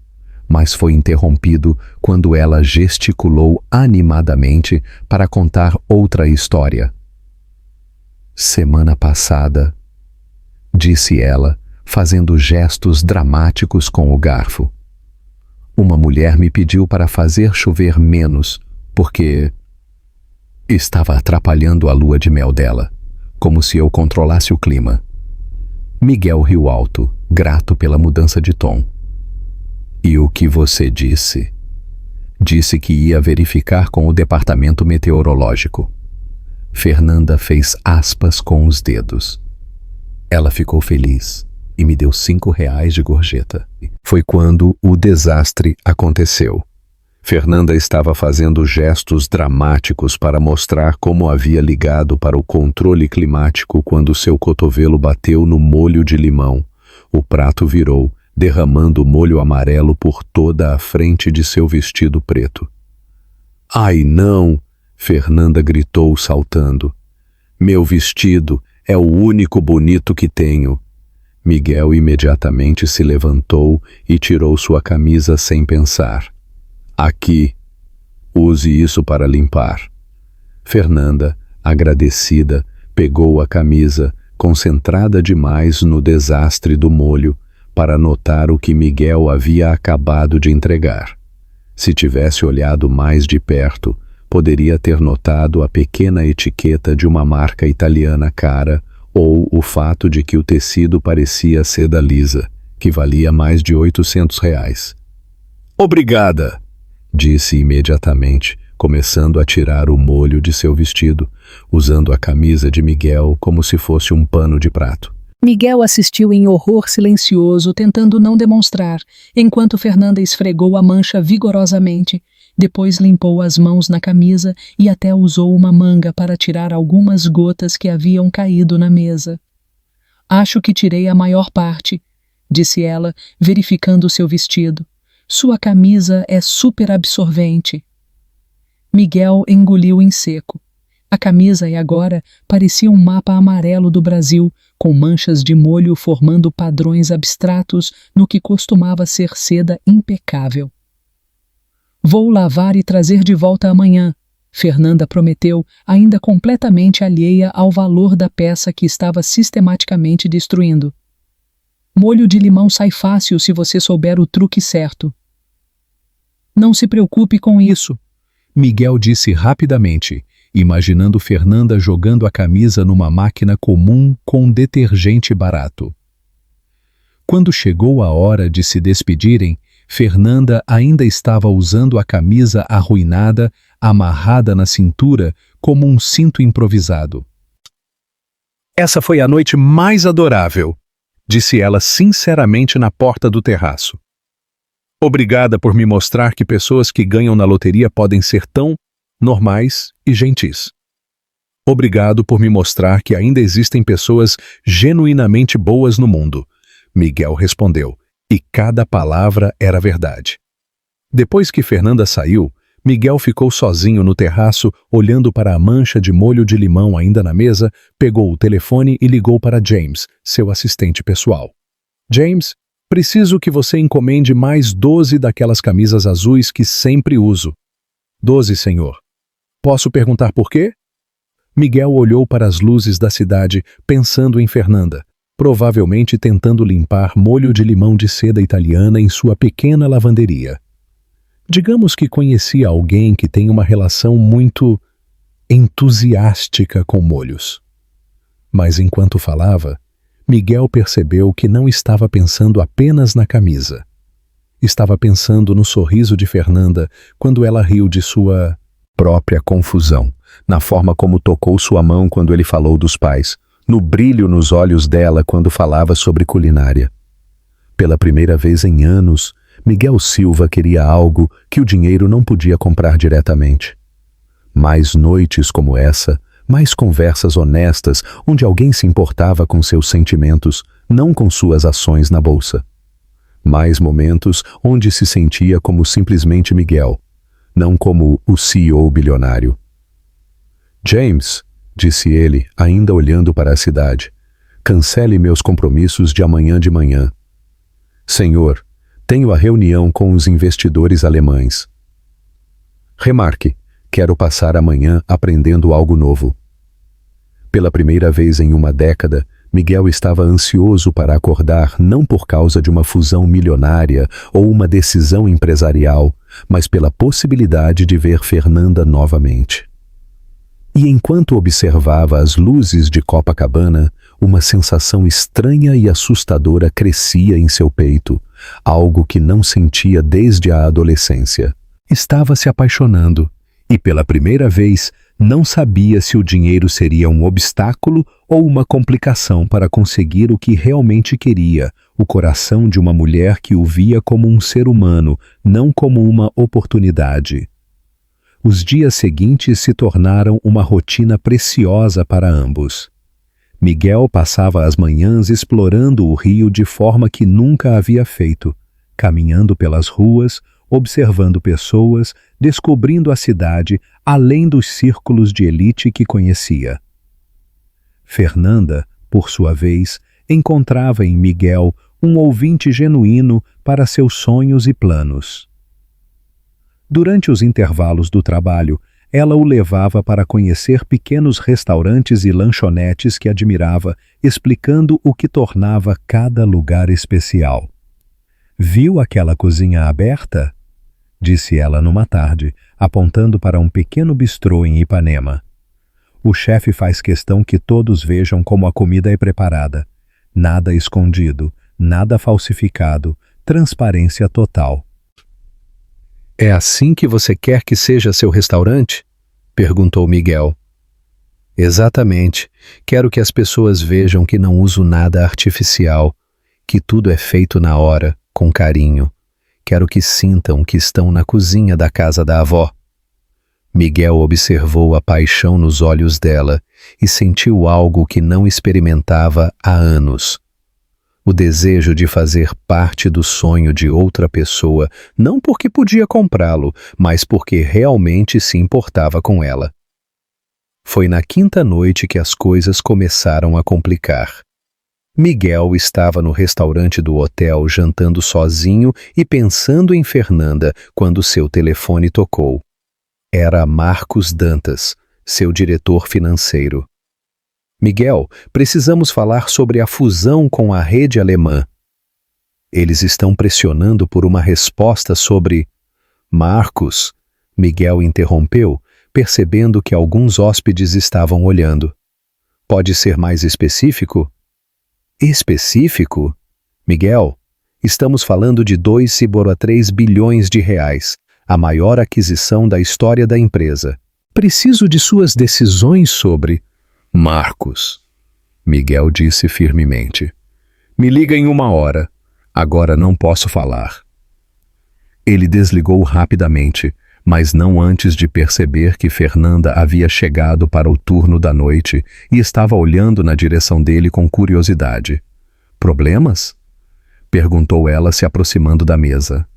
mas foi interrompido quando ela gesticulou animadamente para contar outra história. "Semana passada", disse ela, fazendo gestos dramáticos com o garfo, "uma mulher me pediu para fazer chover menos, porque estava atrapalhando a lua de mel dela, como se eu controlasse o clima." Miguel riu alto, grato pela mudança de tom. "E o que você disse?" "Disse que ia verificar com o departamento meteorológico." Fernanda fez aspas com os dedos. Ela ficou feliz e me deu R$ 5 de gorjeta. Foi quando o desastre aconteceu. Fernanda estava fazendo gestos dramáticos para mostrar como havia ligado para o controle climático quando seu cotovelo bateu no molho de limão. O prato virou, derramando molho amarelo por toda a frente de seu vestido preto. "Ai, não!" Fernanda gritou, saltando. "Meu vestido é o único bonito que tenho." Miguel imediatamente se levantou e tirou sua camisa sem pensar. "Aqui, use isso para limpar." Fernanda, agradecida, pegou a camisa, concentrada demais no desastre do molho, para notar o que Miguel havia acabado de entregar. Se tivesse olhado mais de perto, poderia ter notado a pequena etiqueta de uma marca italiana cara ou o fato de que o tecido parecia seda lisa, que valia mais de R$ 800. "Obrigada!" disse imediatamente, começando a tirar o molho de seu vestido, usando a camisa de Miguel como se fosse um pano de prato. Miguel assistiu em horror silencioso, tentando não demonstrar, enquanto Fernanda esfregou a mancha vigorosamente. Depois limpou as mãos na camisa e até usou uma manga para tirar algumas gotas que haviam caído na mesa. Acho que tirei a maior parte, disse ela, verificando seu vestido. Sua camisa é super absorvente. Miguel engoliu em seco. A camisa agora parecia um mapa amarelo do Brasil, com manchas de molho formando padrões abstratos no que costumava ser seda impecável. Vou lavar e trazer de volta amanhã, Fernanda prometeu, ainda completamente alheia ao valor da peça que estava sistematicamente destruindo. Molho de limão sai fácil se você souber o truque certo. Não se preocupe com isso, Miguel disse rapidamente, imaginando Fernanda jogando a camisa numa máquina comum com detergente barato. Quando chegou a hora de se despedirem, Fernanda ainda estava usando a camisa arruinada, amarrada na cintura, como um cinto improvisado. Essa foi a noite mais adorável, disse ela sinceramente na porta do terraço. Obrigada por me mostrar que pessoas que ganham na loteria podem ser tão normais e gentis. Obrigado por me mostrar que ainda existem pessoas genuinamente boas no mundo, Miguel respondeu, e cada palavra era verdade. Depois que Fernanda saiu, Miguel ficou sozinho no terraço, olhando para a mancha de molho de limão ainda na mesa, pegou o telefone e ligou para James, seu assistente pessoal. James, preciso que você encomende mais 12 daquelas camisas azuis que sempre uso. 12, senhor. Posso perguntar por quê? Miguel olhou para as luzes da cidade, pensando em Fernanda, provavelmente tentando limpar molho de limão de seda italiana em sua pequena lavanderia. Digamos que conhecia alguém que tem uma relação muito entusiástica com molhos. Mas enquanto falava, Miguel percebeu que não estava pensando apenas na camisa. Estava pensando no sorriso de Fernanda quando ela riu de sua própria confusão, na forma como tocou sua mão quando ele falou dos pais, no brilho nos olhos dela quando falava sobre culinária. Pela primeira vez em anos, Miguel Silva queria algo que o dinheiro não podia comprar diretamente. Mais noites como essa, mais conversas honestas onde alguém se importava com seus sentimentos, não com suas ações na bolsa. Mais momentos onde se sentia como simplesmente Miguel, não como o CEO bilionário. James, disse ele, ainda olhando para a cidade, cancele meus compromissos de amanhã de manhã. Senhor, tenho a reunião com os investidores alemães. Remarque, quero passar amanhã aprendendo algo novo. Pela primeira vez em uma década, Miguel estava ansioso para acordar não por causa de uma fusão milionária ou uma decisão empresarial, mas pela possibilidade de ver Fernanda novamente. E enquanto observava as luzes de Copacabana, uma sensação estranha e assustadora crescia em seu peito, algo que não sentia desde a adolescência. Estava se apaixonando, e pela primeira vez não sabia se o dinheiro seria um obstáculo ou uma complicação para conseguir o que realmente queria, o coração de uma mulher que o via como um ser humano, não como uma oportunidade. Os dias seguintes se tornaram uma rotina preciosa para ambos. Miguel passava as manhãs explorando o Rio de forma que nunca havia feito, caminhando pelas ruas, observando pessoas, descobrindo a cidade além dos círculos de elite que conhecia. Fernanda, por sua vez, encontrava em Miguel um ouvinte genuíno para seus sonhos e planos. Durante os intervalos do trabalho, ela o levava para conhecer pequenos restaurantes e lanchonetes que admirava, explicando o que tornava cada lugar especial. Viu aquela cozinha aberta? Disse ela numa tarde, apontando para um pequeno bistrô em Ipanema. O chefe faz questão que todos vejam como a comida é preparada. Nada escondido, nada falsificado, transparência total. É assim que você quer que seja seu restaurante? Perguntou Miguel. Exatamente. Quero que as pessoas vejam que não uso nada artificial, que tudo é feito na hora, com carinho. Quero que sintam que estão na cozinha da casa da avó. Miguel observou a paixão nos olhos dela e sentiu algo que não experimentava há anos. O desejo de fazer parte do sonho de outra pessoa, não porque podia comprá-lo, mas porque realmente se importava com ela. Foi na quinta noite que as coisas começaram a complicar. Miguel estava no restaurante do hotel jantando sozinho e pensando em Fernanda quando seu telefone tocou. Era Marcos Dantas, seu diretor financeiro. Miguel, precisamos falar sobre a fusão com a rede alemã. Eles estão pressionando por uma resposta sobre... Marcos, Miguel interrompeu, percebendo que alguns hóspedes estavam olhando. Pode ser mais específico? Específico? Miguel, estamos falando de 2,3 bilhões de reais, a maior aquisição da história da empresa. Preciso de suas decisões sobre... Marcos, Miguel disse firmemente. Me liga em 1 hora. Agora não posso falar. Ele desligou rapidamente, mas não antes de perceber que Fernanda havia chegado para o turno da noite e estava olhando na direção dele com curiosidade. Problemas? Perguntou ela, se aproximando da mesa.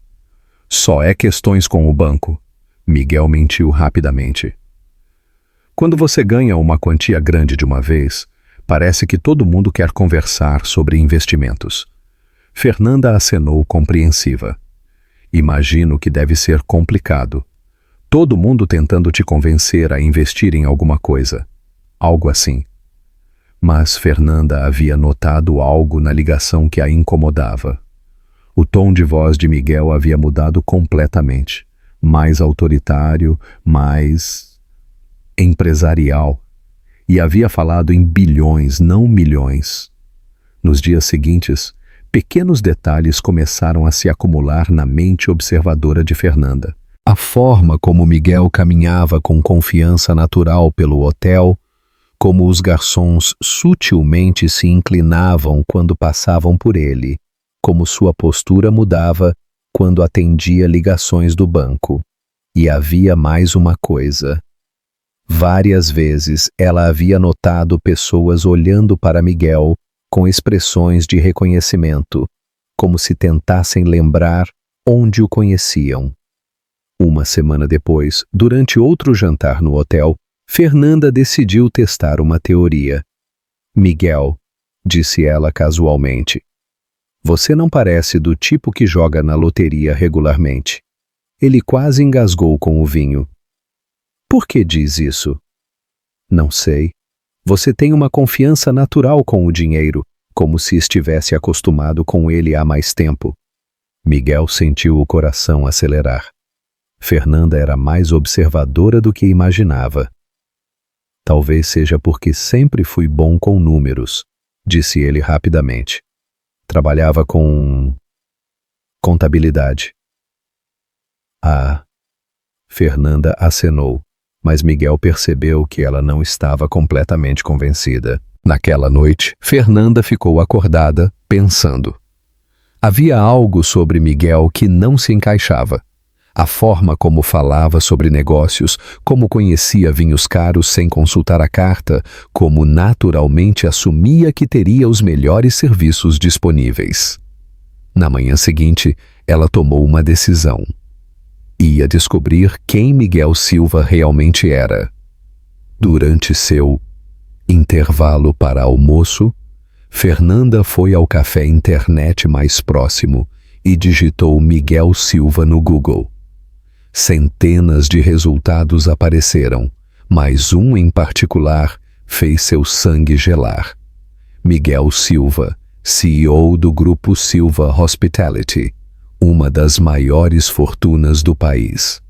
Só é questões com o banco. Miguel mentiu rapidamente. Quando você ganha uma quantia grande de uma vez, parece que todo mundo quer conversar sobre investimentos. Fernanda acenou compreensiva. Imagino que deve ser complicado. Todo mundo tentando te convencer a investir em alguma coisa. Algo assim. Mas Fernanda havia notado algo na ligação que a incomodava. O tom de voz de Miguel havia mudado completamente. Mais autoritário, mais... empresarial. E havia falado em bilhões, não milhões. Nos dias seguintes, pequenos detalhes começaram a se acumular na mente observadora de Fernanda. A forma como Miguel caminhava com confiança natural pelo hotel, como os garçons sutilmente se inclinavam quando passavam por ele, como sua postura mudava quando atendia ligações do banco. E havia mais uma coisa. Várias vezes ela havia notado pessoas olhando para Miguel com expressões de reconhecimento, como se tentassem lembrar onde o conheciam. 1 semana depois, durante outro jantar no hotel, Fernanda decidiu testar uma teoria. Miguel, disse ela casualmente, você não parece do tipo que joga na loteria regularmente. Ele quase engasgou com o vinho. Por que diz isso? Não sei. Você tem uma confiança natural com o dinheiro, como se estivesse acostumado com ele há mais tempo. Miguel sentiu o coração acelerar. Fernanda era mais observadora do que imaginava. Talvez seja porque sempre fui bom com números, disse ele rapidamente. Trabalhava com... contabilidade. Ah, Fernanda acenou, mas Miguel percebeu que ela não estava completamente convencida. Naquela noite, Fernanda ficou acordada, pensando. Havia algo sobre Miguel que não se encaixava. A forma como falava sobre negócios, como conhecia vinhos caros sem consultar a carta, como naturalmente assumia que teria os melhores serviços disponíveis. Na manhã seguinte, ela tomou uma decisão. Ia descobrir quem Miguel Silva realmente era. Durante seu intervalo para almoço, Fernanda foi ao café internet mais próximo e digitou Miguel Silva no Google. Centenas de resultados apareceram, mas um em particular fez seu sangue gelar. Miguel Silva, CEO do Grupo Silva Hospitality, uma das maiores fortunas do país.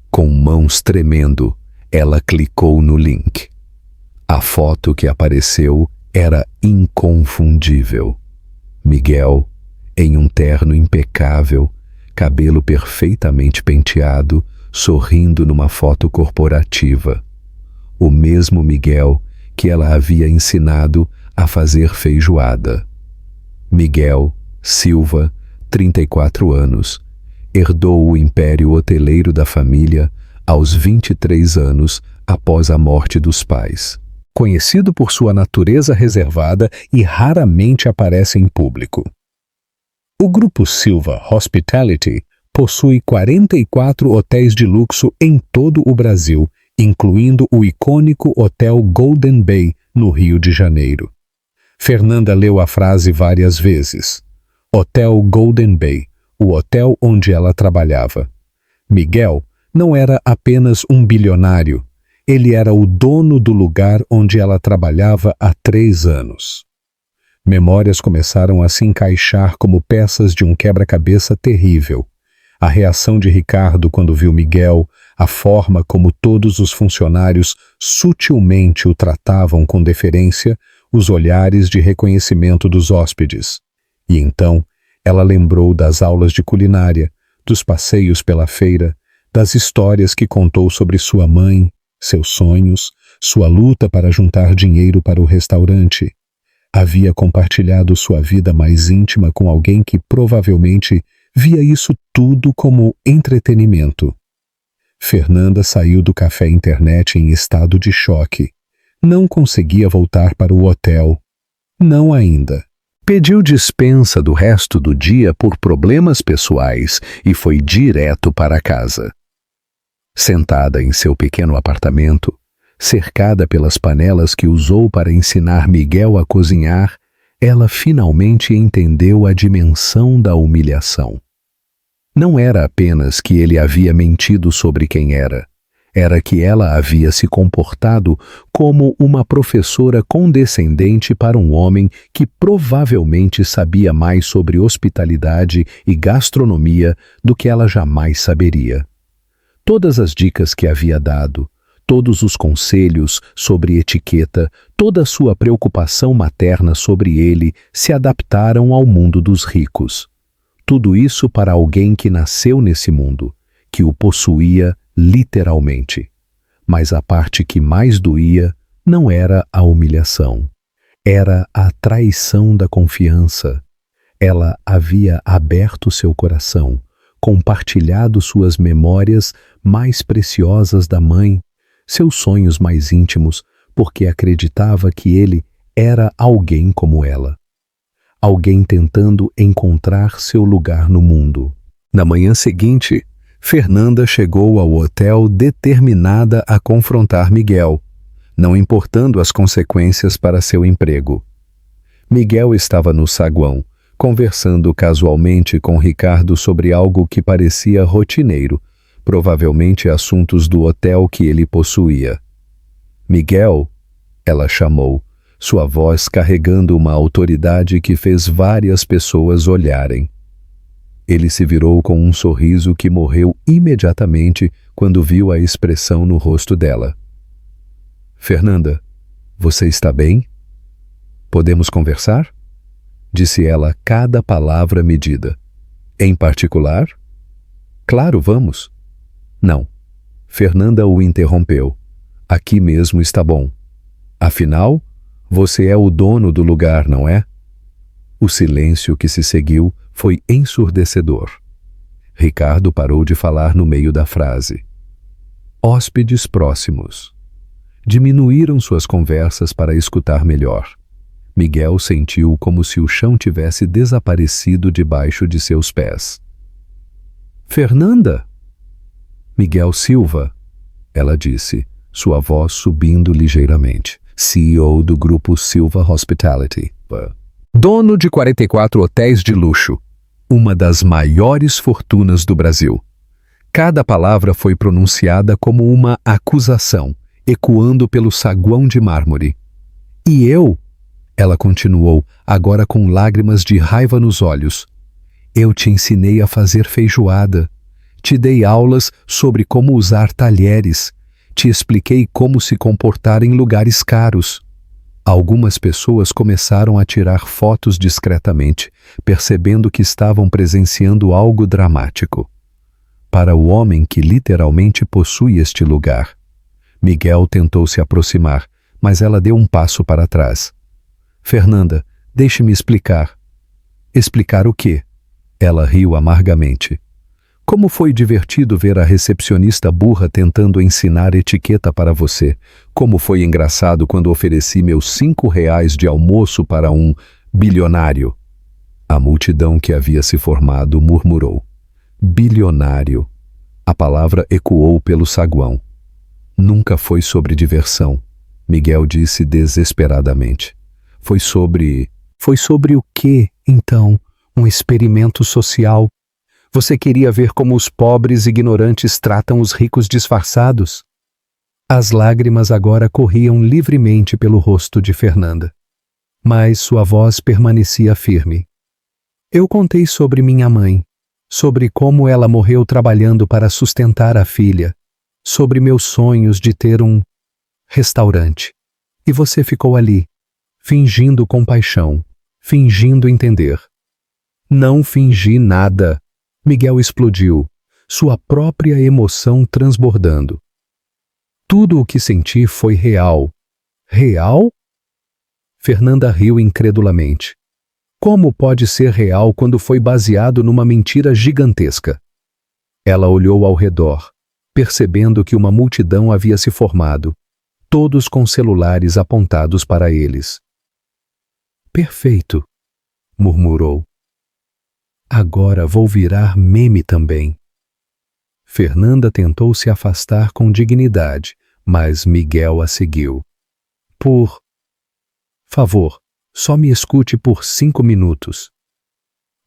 Com mãos tremendo, ela clicou no link. A foto que apareceu era inconfundível. Miguel, em um terno impecável, cabelo perfeitamente penteado, sorrindo numa foto corporativa. O mesmo Miguel que ela havia ensinado a fazer feijoada. Miguel Silva, 34 anos, herdou o império hoteleiro da família aos 23 anos após a morte dos pais. Conhecido por sua natureza reservada e raramente aparece em público. O Grupo Silva Hospitality possui 44 hotéis de luxo em todo o Brasil, incluindo o icônico Hotel Golden Bay, no Rio de Janeiro. Fernanda leu a frase várias vezes. Hotel Golden Bay, o hotel onde ela trabalhava. Miguel não era apenas um bilionário, ele era o dono do lugar onde ela trabalhava há 3 anos. Memórias começaram a se encaixar como peças de um quebra-cabeça terrível. A reação de Ricardo quando viu Miguel, a forma como todos os funcionários sutilmente o tratavam com deferência, os olhares de reconhecimento dos hóspedes. E então, ela lembrou das aulas de culinária, dos passeios pela feira, das histórias que contou sobre sua mãe, seus sonhos, sua luta para juntar dinheiro para o restaurante. Havia compartilhado sua vida mais íntima com alguém que provavelmente via isso tudo como entretenimento. Fernanda saiu do café internet em estado de choque. Não conseguia voltar para o hotel. Não ainda. Pediu dispensa do resto do dia por problemas pessoais e foi direto para casa. Sentada em seu pequeno apartamento, cercada pelas panelas que usou para ensinar Miguel a cozinhar, ela finalmente entendeu a dimensão da humilhação. Não era apenas que ele havia mentido sobre quem era que ela havia se comportado como uma professora condescendente para um homem que provavelmente sabia mais sobre hospitalidade e gastronomia do que ela jamais saberia. Todas as dicas que havia dado, todos os conselhos sobre etiqueta, toda a sua preocupação materna sobre ele se adaptaram ao mundo dos ricos. Tudo isso para alguém que nasceu nesse mundo, que o possuía literalmente. Mas a parte que mais doía não era a humilhação. Era a traição da confiança. Ela havia aberto seu coração, compartilhado suas memórias mais preciosas da mãe, seus sonhos mais íntimos, porque acreditava que ele era alguém como ela. Alguém tentando encontrar seu lugar no mundo. Na manhã seguinte, Fernanda chegou ao hotel determinada a confrontar Miguel, não importando as consequências para seu emprego. Miguel estava no saguão, conversando casualmente com Ricardo sobre algo que parecia rotineiro, provavelmente assuntos do hotel que ele possuía. Miguel, ela chamou, sua voz carregando uma autoridade que fez várias pessoas olharem. Ele se virou com um sorriso que morreu imediatamente quando viu a expressão no rosto dela. Fernanda, você está bem? Podemos conversar? Disse ela cada palavra medida. Em particular? Claro, vamos. Não. Fernanda o interrompeu. Aqui mesmo está bom. Afinal, você é o dono do lugar, não é? O silêncio que se seguiu foi ensurdecedor. Ricardo parou de falar no meio da frase. Hóspedes próximos. Diminuíram suas conversas para escutar melhor. Miguel sentiu como se o chão tivesse desaparecido debaixo de seus pés. Fernanda? Miguel Silva, ela disse, sua voz subindo ligeiramente. CEO do Grupo Silva Hospitality. Dono de 44 hotéis de luxo. Uma das maiores fortunas do Brasil. Cada palavra foi pronunciada como uma acusação, ecoando pelo saguão de mármore. E eu? Ela continuou, agora com lágrimas de raiva nos olhos. Eu te ensinei a fazer feijoada. Te dei aulas sobre como usar talheres. Te expliquei como se comportar em lugares caros. Algumas pessoas começaram a tirar fotos discretamente, percebendo que estavam presenciando algo dramático. Para o homem que literalmente possui este lugar, Miguel tentou se aproximar, mas ela deu um passo para trás. Fernanda, deixe-me explicar. Explicar o quê? Ela riu amargamente. Como foi divertido ver a recepcionista burra tentando ensinar etiqueta para você. Como foi engraçado quando ofereci meus R$ 5 de almoço para um bilionário. A multidão que havia se formado murmurou. Bilionário. A palavra ecoou pelo saguão. Nunca foi sobre diversão, Miguel disse desesperadamente. Foi sobre o quê, então? Um experimento social? Você queria ver como os pobres ignorantes tratam os ricos disfarçados? As lágrimas agora corriam livremente pelo rosto de Fernanda. Mas sua voz permanecia firme. Eu contei sobre minha mãe, sobre como ela morreu trabalhando para sustentar a filha, sobre meus sonhos de ter um restaurante. E você ficou ali, fingindo compaixão, fingindo entender. Não fingi nada. Miguel explodiu, sua própria emoção transbordando. Tudo o que senti foi real. Real? Fernanda riu incredulamente. Como pode ser real quando foi baseado numa mentira gigantesca? Ela olhou ao redor, percebendo que uma multidão havia se formado, todos com celulares apontados para eles. Perfeito, murmurou. Agora vou virar meme também. Fernanda tentou se afastar com dignidade, mas Miguel a seguiu. Por favor, só me escute por 5 minutos.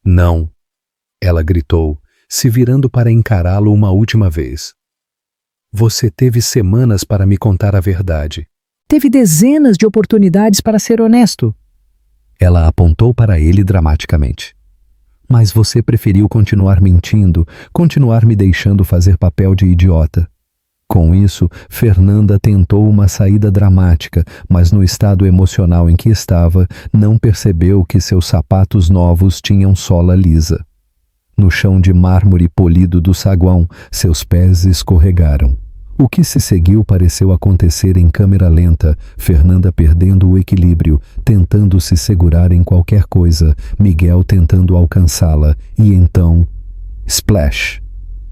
Não, ela gritou, se virando para encará-lo uma última vez. Você teve semanas para me contar a verdade. Teve dezenas de oportunidades para ser honesto. Ela apontou para ele dramaticamente. Mas você preferiu continuar mentindo, continuar me deixando fazer papel de idiota. Com isso, Fernanda tentou uma saída dramática, mas no estado emocional em que estava, não percebeu que seus sapatos novos tinham sola lisa. No chão de mármore polido do saguão, seus pés escorregaram. O que se seguiu pareceu acontecer em câmera lenta, Fernanda perdendo o equilíbrio, tentando se segurar em qualquer coisa, Miguel tentando alcançá-la, e então... Splash!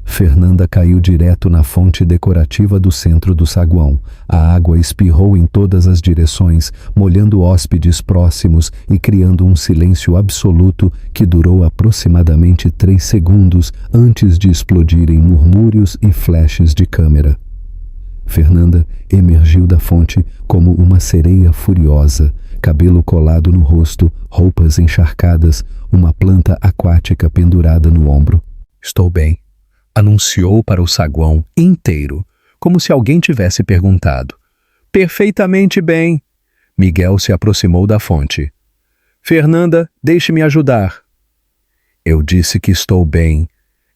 Fernanda caiu direto na fonte decorativa do centro do saguão. A água espirrou em todas as direções, molhando hóspedes próximos e criando um silêncio absoluto que durou aproximadamente 3 segundos antes de explodir em murmúrios e flashes de câmera. Fernanda emergiu da fonte como uma sereia furiosa, cabelo colado no rosto, roupas encharcadas, uma planta aquática pendurada no ombro. Estou bem, anunciou para o saguão inteiro, como se alguém tivesse perguntado. Perfeitamente bem. Miguel se aproximou da fonte. Fernanda, deixe-me ajudar. Eu disse que estou bem,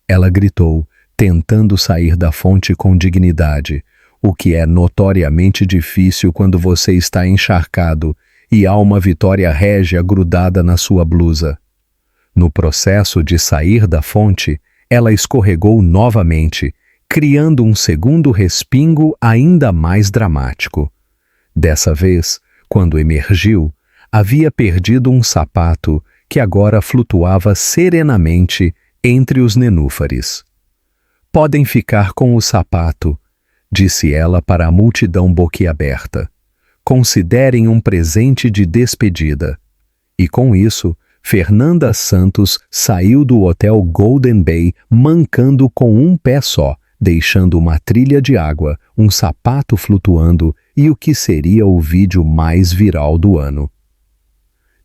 ela gritou, tentando sair da fonte com dignidade, o que é notoriamente difícil quando você está encharcado e há uma Vitória Régia grudada na sua blusa. No processo de sair da fonte, ela escorregou novamente, criando um segundo respingo ainda mais dramático. Dessa vez, quando emergiu, havia perdido um sapato que agora flutuava serenamente entre os nenúfares. Podem ficar com o sapato, disse ela para a multidão boquiaberta. Considerem um presente de despedida. E com isso, Fernanda Santos saiu do hotel Golden Bay mancando com um pé só, deixando uma trilha de água, um sapato flutuando e o que seria o vídeo mais viral do ano.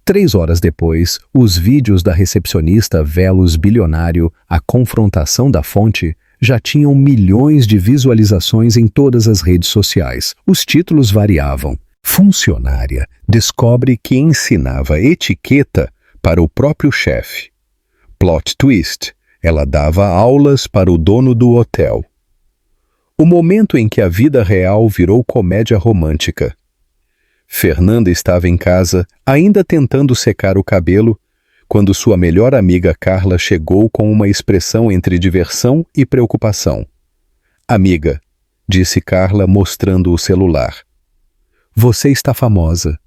3 horas depois, os vídeos da recepcionista Velos Bilionário, a confrontação da fonte, já tinham milhões de visualizações em todas as redes sociais. Os títulos variavam. Funcionária descobre que ensinava etiqueta para o próprio chefe. Plot twist, ela dava aulas para o dono do hotel. O momento em que a vida real virou comédia romântica. Fernanda estava em casa, ainda tentando secar o cabelo, quando sua melhor amiga Carla chegou com uma expressão entre diversão e preocupação. Amiga, disse Carla mostrando o celular. Você está famosa.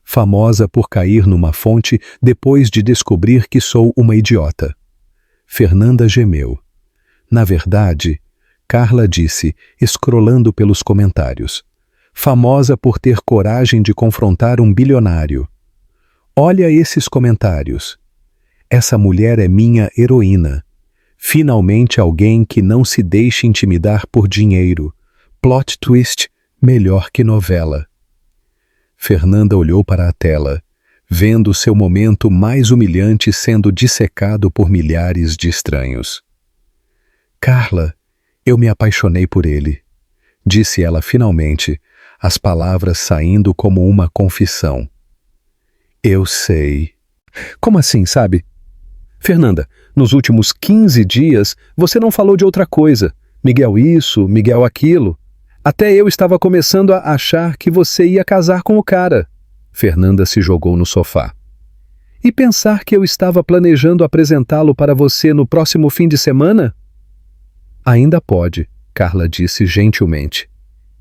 Famosa por cair numa fonte depois de descobrir que sou uma idiota. Fernanda gemeu. Na verdade, Carla disse, escrolando pelos comentários. Famosa por ter coragem de confrontar um bilionário. Olha esses comentários. Essa mulher é minha heroína. Finalmente alguém que não se deixe intimidar por dinheiro. Plot twist melhor que novela. Fernanda olhou para a tela, vendo seu momento mais humilhante sendo dissecado por milhares de estranhos. Carla, eu me apaixonei por ele, disse ela finalmente, as palavras saindo como uma confissão. Eu sei. Como assim, sabe? Fernanda, nos últimos 15 dias você não falou de outra coisa. Miguel isso, Miguel aquilo. Até eu estava começando a achar que você ia casar com o cara. Fernanda se jogou no sofá. E pensar que eu estava planejando apresentá-lo para você no próximo fim de semana? Ainda pode, Carla disse gentilmente.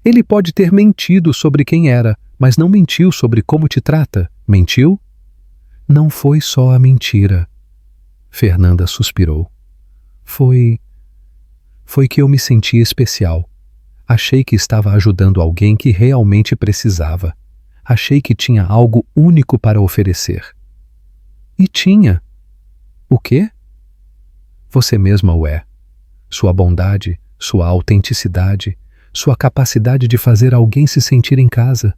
Ele pode ter mentido sobre quem era, mas não mentiu sobre como te trata. Mentiu? Não foi só a mentira. Fernanda suspirou. Foi que eu me senti especial. Achei que estava ajudando alguém que realmente precisava. Achei que tinha algo único para oferecer. E tinha. O quê? Você mesma o é. Sua bondade, sua autenticidade, sua capacidade de fazer alguém se sentir em casa.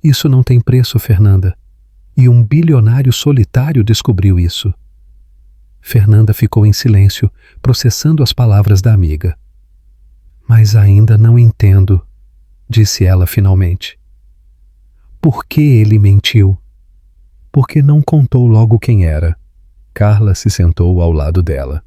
Isso não tem preço, Fernanda. E um bilionário solitário descobriu isso. Fernanda ficou em silêncio, processando as palavras da amiga. Mas ainda não entendo, disse ela finalmente. Por que ele mentiu? Porque não contou logo quem era. Carla se sentou ao lado dela.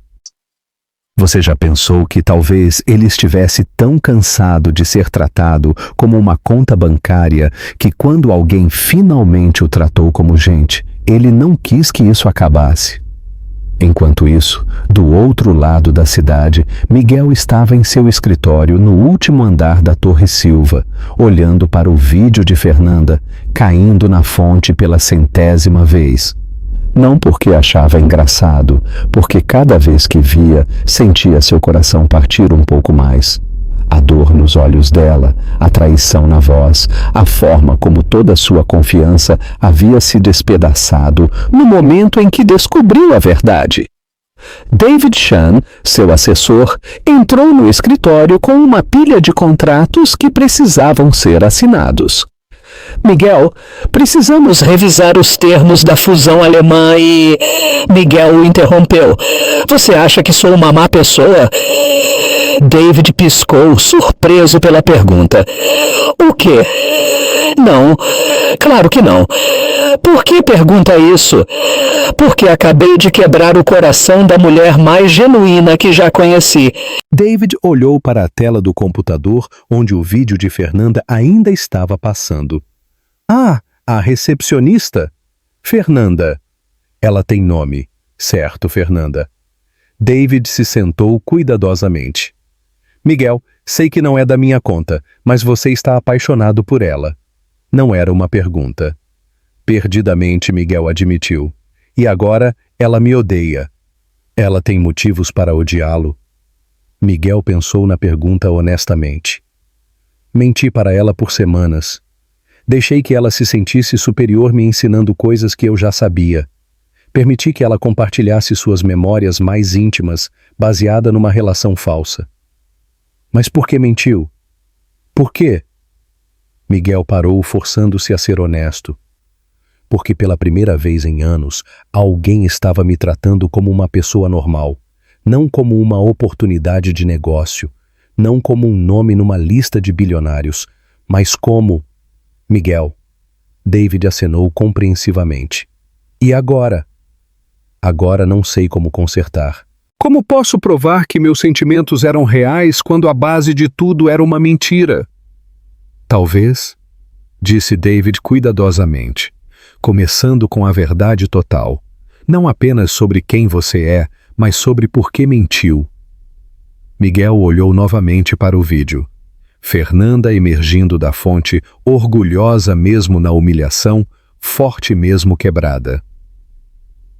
Você já pensou que talvez ele estivesse tão cansado de ser tratado como uma conta bancária que quando alguém finalmente o tratou como gente, ele não quis que isso acabasse? Enquanto isso, do outro lado da cidade, Miguel estava em seu escritório no último andar da Torre Silva, olhando para o vídeo de Fernanda caindo na fonte pela 100ª vez. Não porque achava engraçado, porque cada vez que via, sentia seu coração partir um pouco mais. A dor nos olhos dela, a traição na voz, a forma como toda sua confiança havia se despedaçado no momento em que descobriu a verdade. David Chan, seu assessor, entrou no escritório com uma pilha de contratos que precisavam ser assinados. Miguel, precisamos revisar os termos da fusão alemã e... Miguel o interrompeu. Você acha que sou uma má pessoa? David piscou, surpreso pela pergunta. O quê? Não, claro que não. Por que pergunta isso? Porque acabei de quebrar o coração da mulher mais genuína que já conheci. David olhou para a tela do computador onde o vídeo de Fernanda ainda estava passando. Ah, a recepcionista? Fernanda. Ela tem nome. Certo, Fernanda. David se sentou cuidadosamente. Miguel, sei que não é da minha conta, mas você está apaixonado por ela. Não era uma pergunta. Perdidamente Miguel admitiu. E agora ela me odeia. Ela tem motivos para odiá-lo? Miguel pensou na pergunta honestamente. Menti para ela por semanas. Deixei que ela se sentisse superior me ensinando coisas que eu já sabia. Permiti que ela compartilhasse suas memórias mais íntimas, baseada numa relação falsa. Mas por que mentiu? Por quê? Miguel parou, forçando-se a ser honesto. Porque pela primeira vez em anos, alguém estava me tratando como uma pessoa normal, não como uma oportunidade de negócio, não como um nome numa lista de bilionários, mas como... Miguel. David acenou compreensivamente. E agora? Agora não sei como consertar. Como posso provar que meus sentimentos eram reais quando a base de tudo era uma mentira? Talvez disse David cuidadosamente, começando com a verdade total, não apenas sobre quem você é, mas sobre por que mentiu. Miguel olhou novamente para o vídeo. Fernanda emergindo da fonte, orgulhosa mesmo na humilhação, forte mesmo quebrada.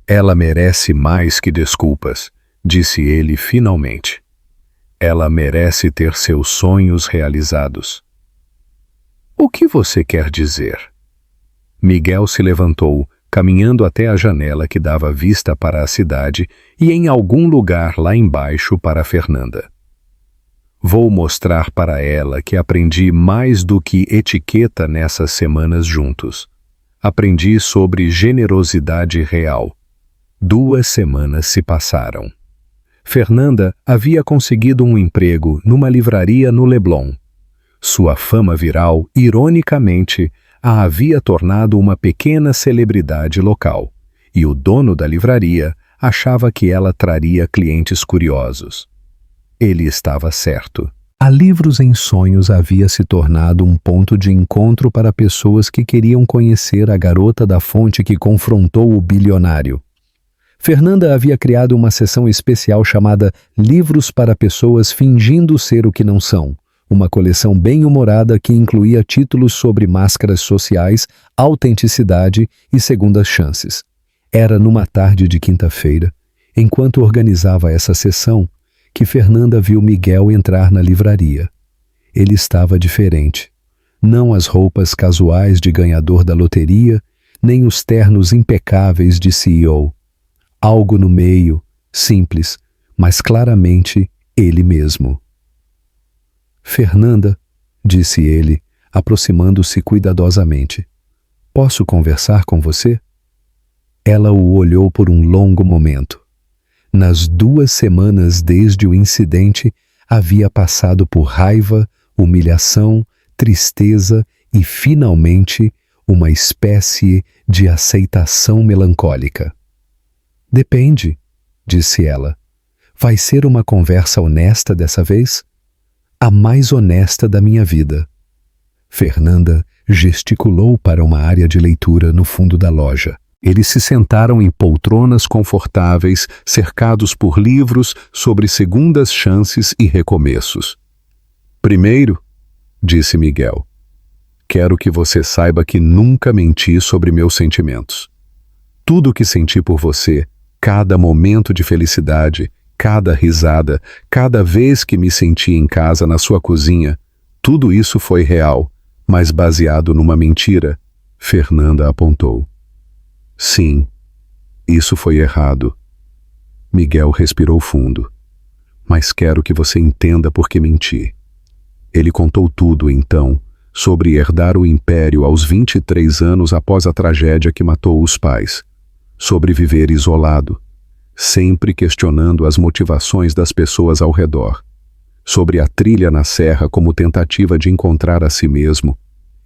Ela merece mais que desculpas, disse ele finalmente. Ela merece ter seus sonhos realizados. O que você quer dizer? Miguel se levantou, caminhando até a janela que dava vista para a cidade e em algum lugar lá embaixo para Fernanda. Vou mostrar para ela que aprendi mais do que etiqueta nessas semanas juntos. Aprendi sobre generosidade real. 2 semanas se passaram. Fernanda havia conseguido um emprego numa livraria no Leblon. Sua fama viral, ironicamente, a havia tornado uma pequena celebridade local, e o dono da livraria achava que ela traria clientes curiosos. Ele estava certo. A Livros em Sonhos havia se tornado um ponto de encontro para pessoas que queriam conhecer a garota da fonte que confrontou o bilionário. Fernanda havia criado uma seção especial chamada Livros para Pessoas Fingindo Ser o que Não São, uma coleção bem-humorada que incluía títulos sobre máscaras sociais, autenticidade e segundas chances. Era numa tarde de quinta-feira, enquanto organizava essa sessão, que Fernanda viu Miguel entrar na livraria. Ele estava diferente. Não as roupas casuais de ganhador da loteria, nem os ternos impecáveis de CEO. Algo no meio, simples, mas claramente ele mesmo. Fernanda, disse ele, aproximando-se cuidadosamente. Posso conversar com você? Ela o olhou por um longo momento. Nas 2 semanas desde o incidente, havia passado por raiva, humilhação, tristeza e, finalmente, uma espécie de aceitação melancólica. Depende, disse ela. Vai ser uma conversa honesta dessa vez? A mais honesta da minha vida. Fernanda gesticulou para uma área de leitura no fundo da loja. Eles se sentaram em poltronas confortáveis, cercados por livros sobre segundas chances e recomeços. Primeiro, disse Miguel, quero que você saiba que nunca menti sobre meus sentimentos. Tudo o que senti por você, cada momento de felicidade, cada risada, cada vez que me senti em casa na sua cozinha, tudo isso foi real, mas baseado numa mentira, Fernanda apontou. Sim, isso foi errado. Miguel respirou fundo. Mas quero que você entenda por que menti. Ele contou tudo, então, sobre herdar o império aos 23 anos após a tragédia que matou os pais. Sobre viver isolado, sempre questionando as motivações das pessoas ao redor. Sobre a trilha na serra como tentativa de encontrar a si mesmo.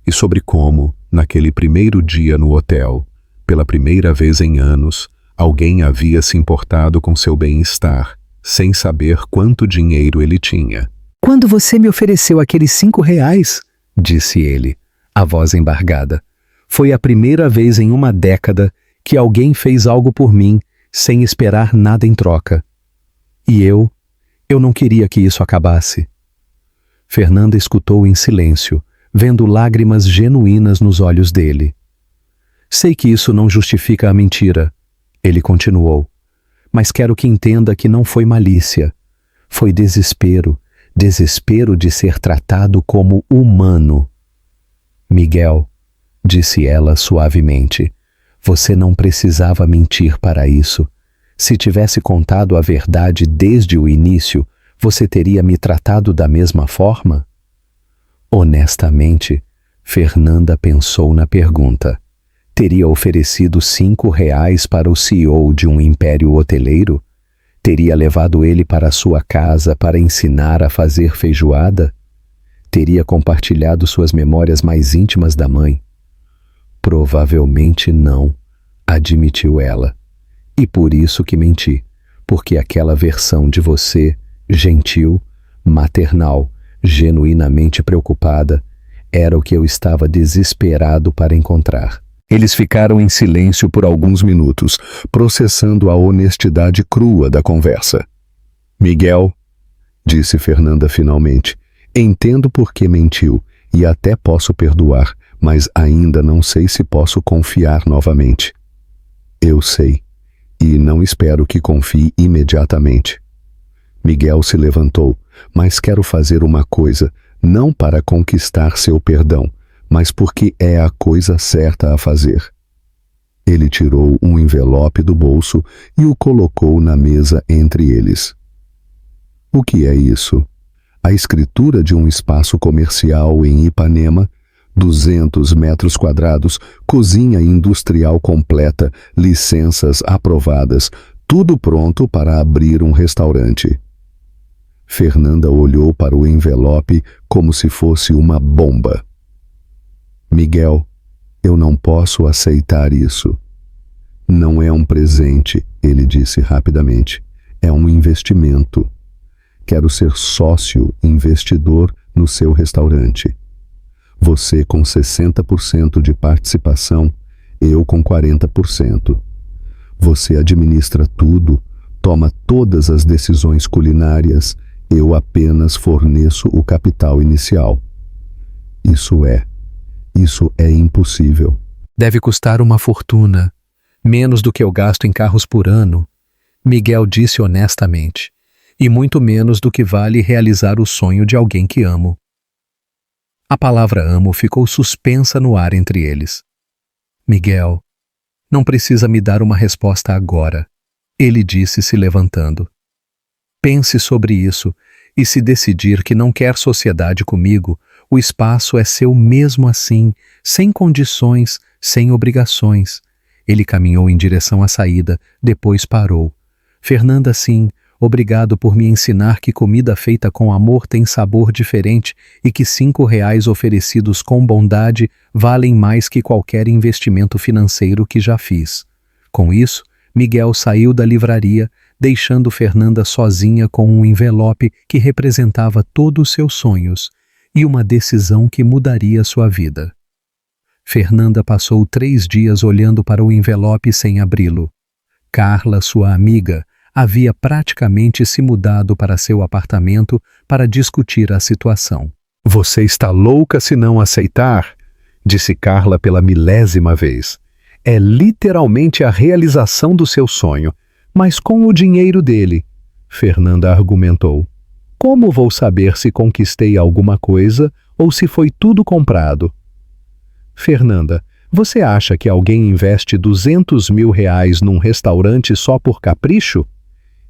E sobre como, naquele primeiro dia no hotel, pela primeira vez em anos, alguém havia se importado com seu bem-estar, sem saber quanto dinheiro ele tinha. Quando você me ofereceu aqueles 5 reais, disse ele, a voz embargada, foi a primeira vez em uma década que alguém fez algo por mim sem esperar nada em troca. E eu não queria que isso acabasse. Fernanda escutou em silêncio, vendo lágrimas genuínas nos olhos dele. Sei que isso não justifica a mentira, ele continuou, mas quero que entenda que não foi malícia. Foi desespero, desespero de ser tratado como humano. Miguel, disse ela suavemente, você não precisava mentir para isso. Se tivesse contado a verdade desde o início, você teria me tratado da mesma forma? Honestamente, Fernanda pensou na pergunta. Teria oferecido 5 reais para o CEO de um império hoteleiro? Teria levado ele para sua casa para ensinar a fazer feijoada? Teria compartilhado suas memórias mais íntimas da mãe? Provavelmente não, admitiu ela. E por isso que menti, porque aquela versão de você, gentil, maternal, genuinamente preocupada, Era o que eu estava desesperado para encontrar. Eles ficaram em silêncio por alguns minutos, processando a honestidade crua da conversa. Miguel, disse Fernanda finalmente, entendo por que mentiu e até posso perdoar, mas ainda não sei se posso confiar novamente. Eu sei, e não espero que confie imediatamente. Miguel se levantou, mas quero fazer uma coisa, não para conquistar seu perdão, mas porque é a coisa certa a fazer. Ele tirou um envelope do bolso e o colocou na mesa entre eles. O que é isso? A escritura de um espaço comercial em Ipanema, 200 metros quadrados, cozinha industrial completa, licenças aprovadas, tudo pronto para abrir um restaurante. Fernanda olhou para o envelope como se fosse uma bomba. Miguel, eu não posso aceitar isso. Não é um presente, ele disse rapidamente. É um investimento. Quero ser sócio investidor no seu restaurante. Você com 60% de participação, eu com 40%. Você administra tudo, toma todas as decisões culinárias, eu apenas forneço o capital inicial. Isso é impossível. Deve custar uma fortuna, menos do que eu gasto em carros por ano, Miguel disse honestamente, e muito menos do que vale realizar o sonho de alguém que amo. A palavra amo ficou suspensa no ar entre eles. Miguel, não precisa me dar uma resposta agora, ele disse se levantando. Pense sobre isso e se decidir que não quer sociedade comigo, o espaço é seu mesmo assim, sem condições, sem obrigações. Ele caminhou em direção à saída, depois parou. Fernanda, sim, obrigado por me ensinar que comida feita com amor tem sabor diferente e que R$ 5 oferecidos com bondade valem mais que qualquer investimento financeiro que já fiz. Com isso, Miguel saiu da livraria, deixando Fernanda sozinha com um envelope que representava todos os seus sonhos e uma decisão que mudaria sua vida. Fernanda passou 3 dias olhando para o envelope sem abri-lo. Carla, sua amiga, havia praticamente se mudado para seu apartamento para discutir a situação. Você está louca se não aceitar, disse Carla pela 1000ª vez. É literalmente a realização do seu sonho, mas com o dinheiro dele, Fernanda argumentou. Como vou saber se conquistei alguma coisa ou se foi tudo comprado? Fernanda, você acha que alguém investe R$ 200 mil num restaurante só por capricho?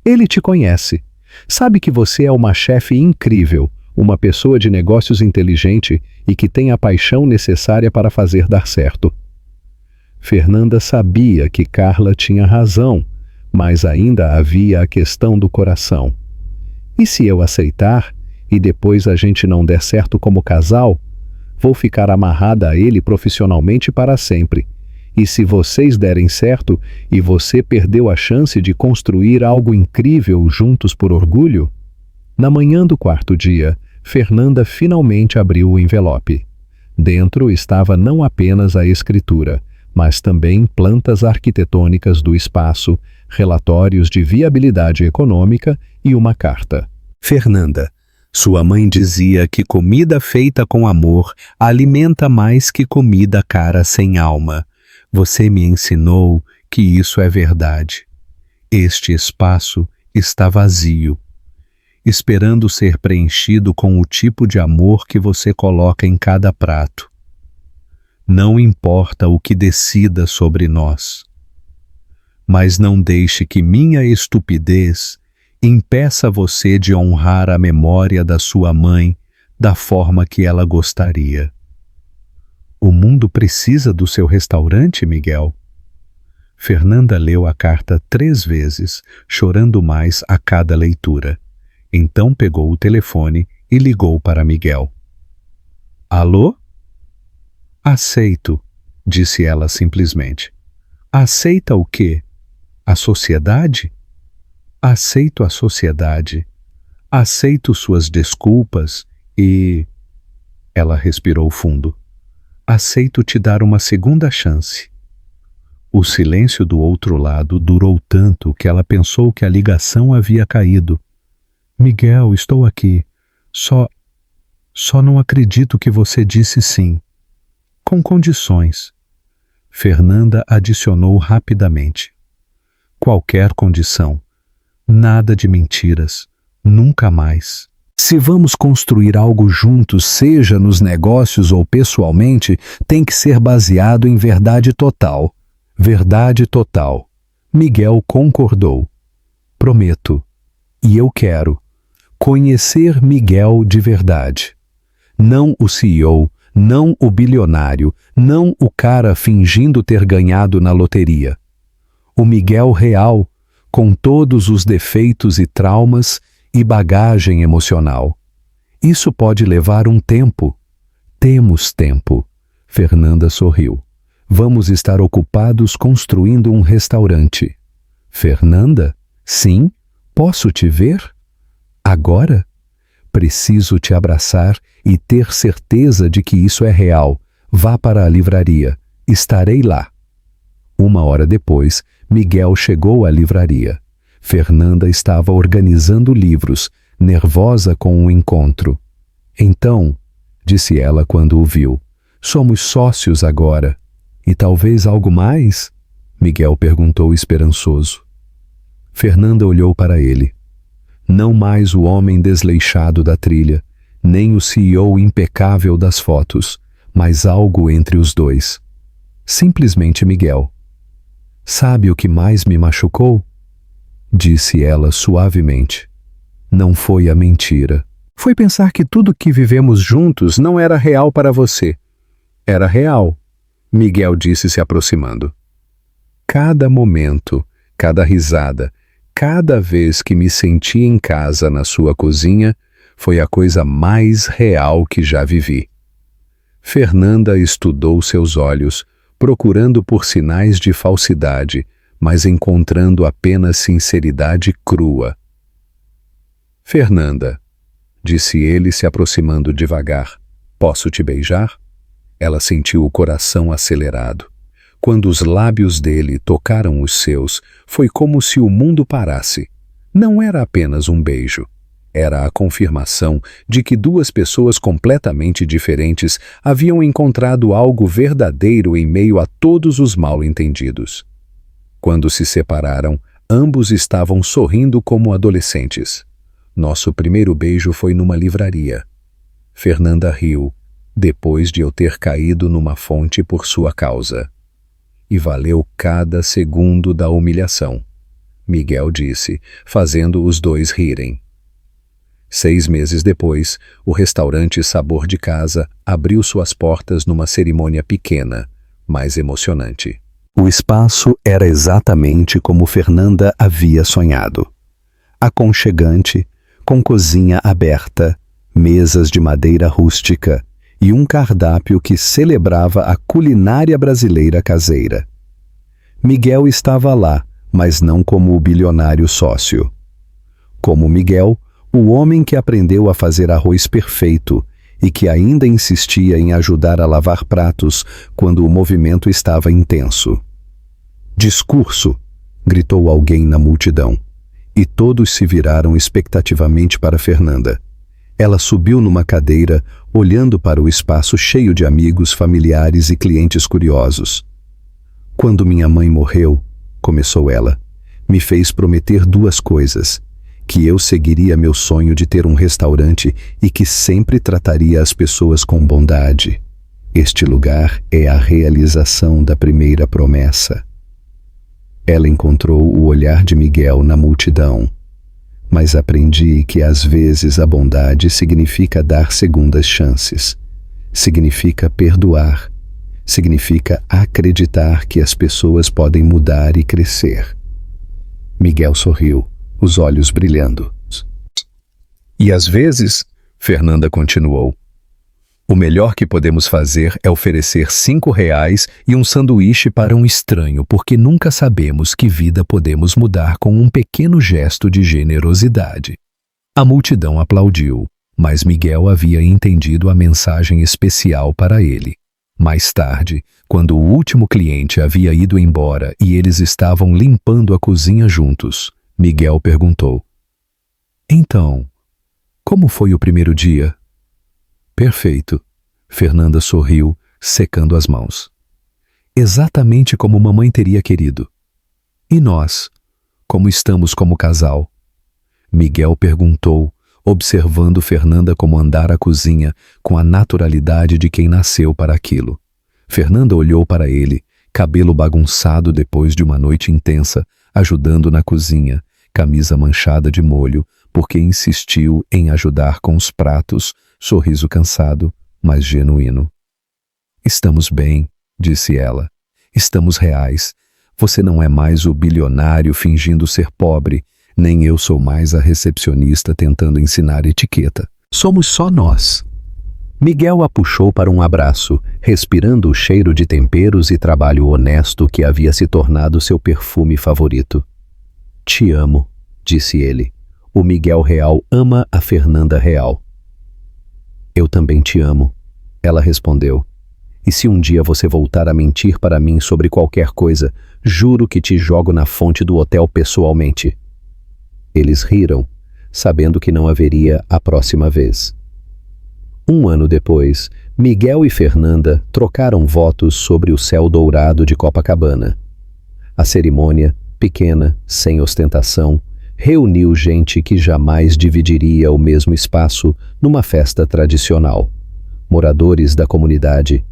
Ele te conhece. Sabe que você é uma chefe incrível, uma pessoa de negócios inteligente e que tem a paixão necessária para fazer dar certo. Fernanda sabia que Carla tinha razão, mas ainda havia a questão do coração. E se eu aceitar, e depois a gente não der certo como casal, vou ficar amarrada a ele profissionalmente para sempre. E se vocês derem certo e você perdeu a chance de construir algo incrível juntos por orgulho? Na manhã do 4º dia, Fernanda finalmente abriu o envelope. Dentro estava não apenas a escritura, mas também plantas arquitetônicas do espaço, relatórios de viabilidade econômica e uma carta. Fernanda, sua mãe dizia que comida feita com amor alimenta mais que comida cara sem alma. Você me ensinou que isso é verdade. Este espaço está vazio, esperando ser preenchido com o tipo de amor que você coloca em cada prato. Não importa o que decida sobre nós. Mas não deixe que minha estupidez impeça você de honrar a memória da sua mãe da forma que ela gostaria. O mundo precisa do seu restaurante, Miguel? Fernanda leu a carta 3 vezes, chorando mais a cada leitura. Então pegou o telefone e ligou para Miguel. Alô? Aceito, disse ela simplesmente. Aceita o quê? A sociedade? Aceito a sociedade. Aceito suas desculpas e... Ela respirou fundo. Aceito te dar uma segunda chance. O silêncio do outro lado durou tanto que ela pensou que a ligação havia caído. Miguel, estou aqui. Só não acredito que você disse sim. Com condições. Fernanda adicionou rapidamente. Qualquer condição. Nada de mentiras. Nunca mais. Se vamos construir algo juntos, seja nos negócios ou pessoalmente, tem que ser baseado em verdade total. Verdade total. Miguel concordou. Prometo. E eu quero conhecer Miguel de verdade. Não o CEO, não o bilionário, não o cara fingindo ter ganhado na loteria. O Miguel real, com todos os defeitos e traumas e bagagem emocional. Isso pode levar um tempo. Temos tempo. Fernanda sorriu. Vamos estar ocupados construindo um restaurante. Fernanda? Sim? Posso te ver? Agora? Preciso te abraçar e ter certeza de que isso é real. Vá para a livraria. Estarei lá. 1 hora depois, Miguel chegou à livraria. Fernanda estava organizando livros, nervosa com o encontro. Então, disse ela quando o viu, somos sócios agora. E talvez algo mais? Miguel perguntou esperançoso. Fernanda olhou para ele. Não mais o homem desleixado da trilha, nem o CEO impecável das fotos, mas algo entre os dois. Simplesmente Miguel. Sabe o que mais me machucou? Disse ela suavemente. Não foi a mentira. Foi pensar que tudo que vivemos juntos não era real para você. Era real, Miguel disse se aproximando. Cada momento, cada risada, cada vez que me senti em casa na sua cozinha, foi a coisa mais real que já vivi. Fernanda estudou seus olhos, procurando por sinais de falsidade, mas encontrando apenas sinceridade crua. Fernanda, disse ele se aproximando devagar, posso te beijar? Ela sentiu o coração acelerado. Quando os lábios dele tocaram os seus, foi como se o mundo parasse. Não era apenas um beijo. Era a confirmação de que duas pessoas completamente diferentes haviam encontrado algo verdadeiro em meio a todos os mal-entendidos. Quando se separaram, ambos estavam sorrindo como adolescentes. Nosso primeiro beijo foi numa livraria. Fernanda riu, depois de eu ter caído numa fonte por sua causa. E valeu cada segundo da humilhação, Miguel disse, fazendo os dois rirem. 6 meses depois, o restaurante Sabor de Casa abriu suas portas numa cerimônia pequena, mas emocionante. O espaço era exatamente como Fernanda havia sonhado. Aconchegante, com cozinha aberta, mesas de madeira rústica e um cardápio que celebrava a culinária brasileira caseira. Miguel estava lá, mas não como o bilionário sócio. Como Miguel, o homem que aprendeu a fazer arroz perfeito e que ainda insistia em ajudar a lavar pratos quando o movimento estava intenso. Discurso! Gritou alguém na multidão, e todos se viraram expectativamente para Fernanda. Ela subiu numa cadeira, olhando para o espaço cheio de amigos, familiares e clientes curiosos. Quando minha mãe morreu, começou ela, me fez prometer 2 coisas: que eu seguiria meu sonho de ter um restaurante e que sempre trataria as pessoas com bondade. Este lugar é a realização da primeira promessa. Ela encontrou o olhar de Miguel na multidão, mas aprendi que às vezes a bondade significa dar segundas chances, significa perdoar, significa acreditar que as pessoas podem mudar e crescer. Miguel sorriu, os olhos brilhando. E às vezes, Fernanda continuou, o melhor que podemos fazer é oferecer R$5 e um sanduíche para um estranho, porque nunca sabemos que vida podemos mudar com um pequeno gesto de generosidade. A multidão aplaudiu. mas Miguel havia entendido a mensagem especial para ele. Mais tarde, quando o último cliente havia ido embora e eles estavam limpando a cozinha juntos, Miguel perguntou: "Então, como foi o primeiro dia?" "Perfeito." Fernanda sorriu, secando as mãos. "Exatamente como mamãe teria querido." "E nós? Como estamos como casal?" Miguel perguntou, observando Fernanda comandar a cozinha com a naturalidade de quem nasceu para aquilo. Fernanda olhou para ele, cabelo bagunçado depois de uma noite intensa, ajudando na cozinha, camisa manchada de molho, porque insistiu em ajudar com os pratos, sorriso cansado, mas genuíno. "Estamos bem", disse ela. "Estamos reais. Você não é mais o bilionário fingindo ser pobre, nem eu sou mais a recepcionista tentando ensinar etiqueta. Somos só nós." Miguel a puxou para um abraço, respirando o cheiro de temperos e trabalho honesto que havia se tornado seu perfume favorito. "Te amo", disse ele. O Miguel real ama a Fernanda real. "Eu também te amo", ela respondeu. "E se um dia você voltar a mentir para mim sobre qualquer coisa, juro que te jogo na fonte do hotel pessoalmente." Eles riram, sabendo que não haveria a próxima vez. Um ano depois, Miguel e Fernanda trocaram votos sobre o céu dourado de Copacabana. A cerimônia, pequena, sem ostentação, reuniu gente que jamais dividiria o mesmo espaço numa festa tradicional. Moradores da comunidade,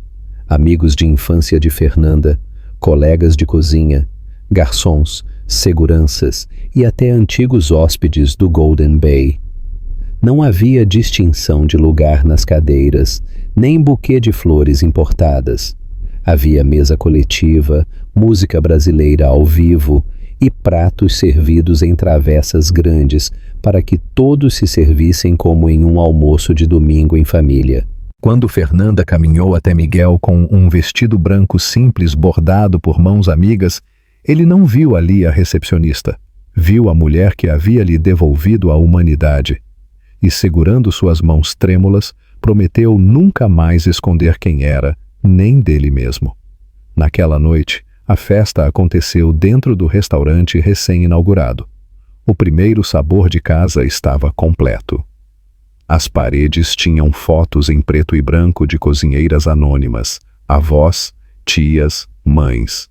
amigos de infância de Fernanda, colegas de cozinha, garçons, seguranças e até antigos hóspedes do Golden Bay. Não havia distinção de lugar nas cadeiras, nem buquê de flores importadas. Havia mesa coletiva, música brasileira ao vivo e pratos servidos em travessas grandes para que todos se servissem como em um almoço de domingo em família. Quando Fernanda caminhou até Miguel com um vestido branco simples bordado por mãos amigas, ele não viu ali a recepcionista. Viu a mulher que havia lhe devolvido a humanidade. E, segurando suas mãos trêmulas, prometeu nunca mais esconder quem era, nem dele mesmo. Naquela noite, a festa aconteceu dentro do restaurante recém-inaugurado. O primeiro sabor de casa estava completo. As paredes tinham fotos em preto e branco de cozinheiras anônimas, avós, tias, mães.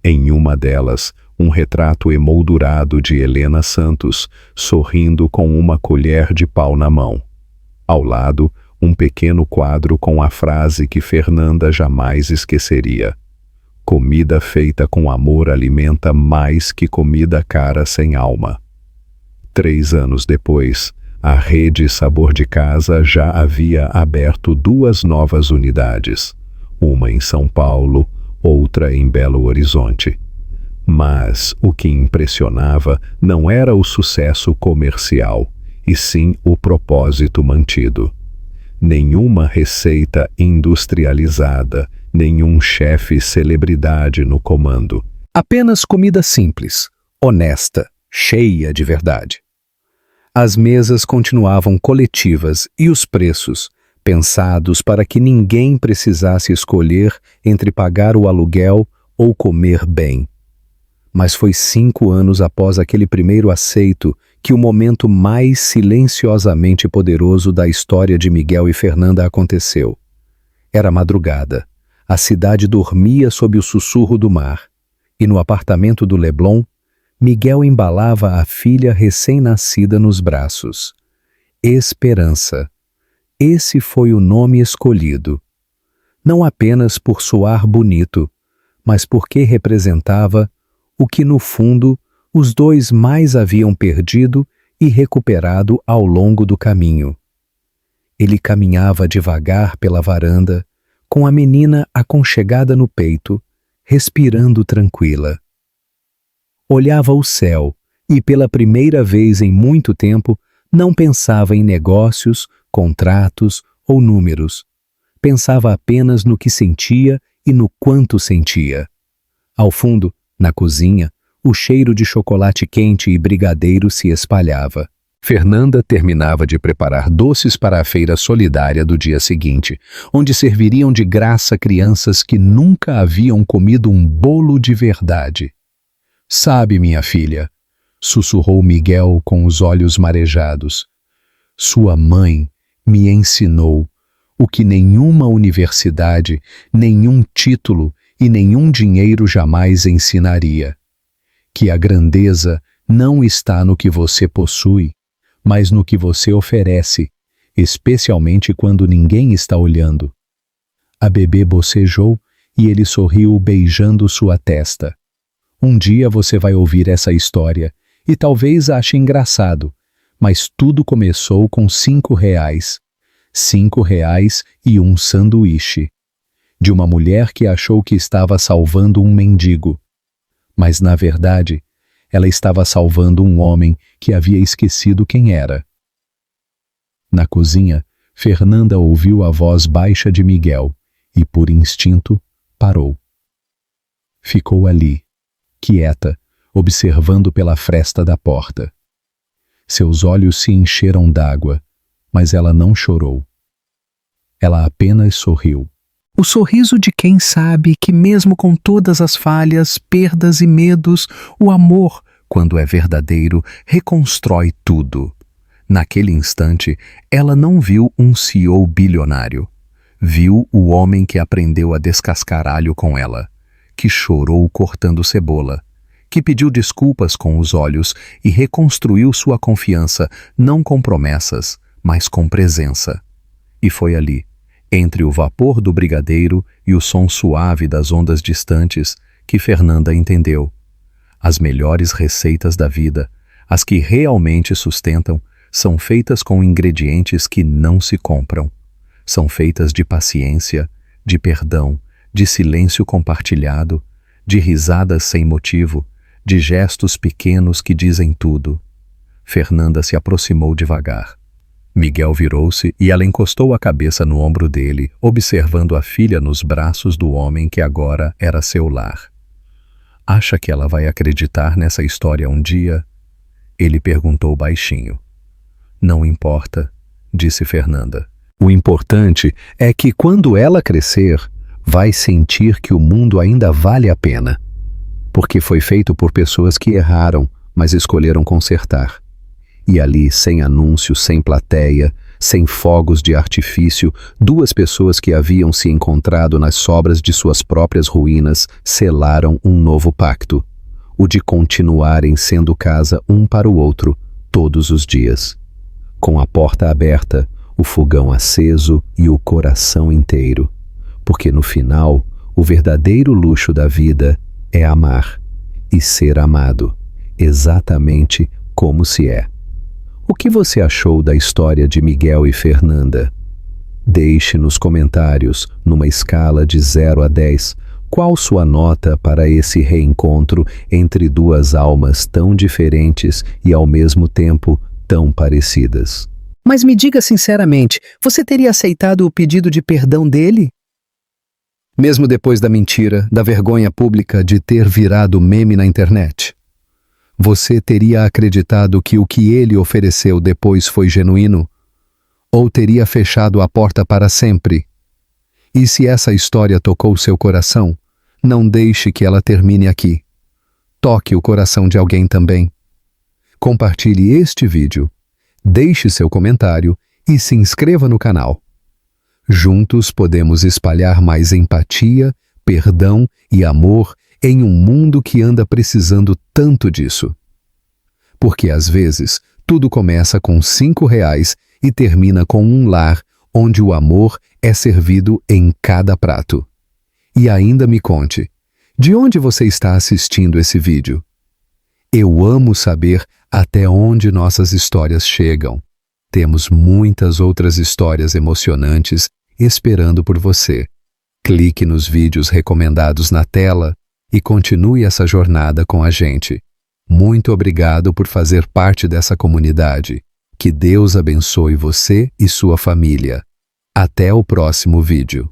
Em uma delas, um retrato emoldurado de Helena Santos, sorrindo com uma colher de pau na mão. Ao lado, um pequeno quadro com a frase que Fernanda jamais esqueceria: "Comida feita com amor alimenta mais que comida cara sem alma." 3 anos depois, a rede Sabor de Casa já havia aberto 2 novas unidades, uma em São Paulo, outra em Belo Horizonte. Mas o que impressionava não era o sucesso comercial, e sim o propósito mantido. Nenhuma receita industrializada, nenhum chefe celebridade no comando. Apenas comida simples, honesta, cheia de verdade. As mesas continuavam coletivas e os preços, pensados para que ninguém precisasse escolher entre pagar o aluguel ou comer bem. Mas foi 5 anos após aquele primeiro aceito que o momento mais silenciosamente poderoso da história de Miguel e Fernanda aconteceu. Era madrugada. A cidade dormia sob o sussurro do mar. E no apartamento do Leblon, Miguel embalava a filha recém-nascida nos braços. Esperança. Esse foi o nome escolhido. Não apenas por soar bonito, mas porque representava o que, no fundo, os dois mais haviam perdido e recuperado ao longo do caminho. Ele caminhava devagar pela varanda, com a menina aconchegada no peito, respirando tranquila. Olhava o céu e, pela primeira vez em muito tempo, não pensava em negócios, contratos ou números. Pensava apenas no que sentia e no quanto sentia. Ao fundo, na cozinha, o cheiro de chocolate quente e brigadeiro se espalhava. Fernanda terminava de preparar doces para a feira solidária do dia seguinte, onde serviriam de graça crianças que nunca haviam comido um bolo de verdade. Sabe, minha filha, sussurrou Miguel com os olhos marejados, sua mãe me ensinou o que nenhuma universidade, nenhum título e nenhum dinheiro jamais ensinaria. Que a grandeza não está no que você possui, mas no que você oferece, especialmente quando ninguém está olhando. A bebê bocejou e ele sorriu beijando sua testa. Um dia você vai ouvir essa história e talvez ache engraçado, mas tudo começou com R$ 5. R$ 5 e um sanduíche. De uma mulher que achou que estava salvando um mendigo. Mas, na verdade, ela estava salvando um homem que havia esquecido quem era. Na cozinha, Fernanda ouviu a voz baixa de Miguel e, por instinto, parou. Ficou ali, quieta, observando pela fresta da porta. Seus olhos se encheram d'água, mas ela não chorou. Ela apenas sorriu. O sorriso de quem sabe que mesmo com todas as falhas, perdas e medos, o amor, quando é verdadeiro, reconstrói tudo. Naquele instante, ela não viu um CEO bilionário. Viu o homem que aprendeu a descascar alho com ela, que chorou cortando cebola, que pediu desculpas com os olhos e reconstruiu sua confiança não com promessas, mas com presença. E foi ali, entre o vapor do brigadeiro e o som suave das ondas distantes, que Fernanda entendeu. As melhores receitas da vida, as que realmente sustentam, são feitas com ingredientes que não se compram. São feitas de paciência, de perdão, de silêncio compartilhado, de risadas sem motivo, de gestos pequenos que dizem tudo. Fernanda se aproximou devagar. Miguel virou-se e ela encostou a cabeça no ombro dele, observando a filha nos braços do homem que agora era seu lar. Acha que ela vai acreditar nessa história um dia? Ele perguntou baixinho. Não importa, disse Fernanda. O importante é que quando ela crescer, vai sentir que o mundo ainda vale a pena. Porque foi feito por pessoas que erraram, mas escolheram consertar. E ali, sem anúncio, sem plateia, sem fogos de artifício, duas pessoas que haviam se encontrado nas sobras de suas próprias ruínas selaram um novo pacto, o de continuarem sendo casa um para o outro, todos os dias. Com a porta aberta, o fogão aceso e o coração inteiro. Porque no final, o verdadeiro luxo da vida é amar e ser amado, exatamente como se é. O que você achou da história de Miguel e Fernanda? Deixe nos comentários, numa escala de 0 a 10, qual sua nota para esse reencontro entre duas almas tão diferentes e ao mesmo tempo tão parecidas. Mas me diga sinceramente, você teria aceitado o pedido de perdão dele? Mesmo depois da mentira, da vergonha pública de ter virado meme na internet? Você teria acreditado que o que ele ofereceu depois foi genuíno? Ou teria fechado a porta para sempre? E se essa história tocou seu coração, não deixe que ela termine aqui. Toque o coração de alguém também. Compartilhe este vídeo, deixe seu comentário e se inscreva no canal. Juntos podemos espalhar mais empatia, perdão e amor em um mundo que anda precisando tanto disso. Porque às vezes tudo começa com R$ 5 e termina com um lar onde o amor é servido em cada prato. E ainda me conte, de onde você está assistindo esse vídeo? Eu amo saber até onde nossas histórias chegam. Temos muitas outras histórias emocionantes esperando por você. Clique nos vídeos recomendados na tela e continue essa jornada com a gente. Muito obrigado por fazer parte dessa comunidade. Que Deus abençoe você e sua família. Até o próximo vídeo.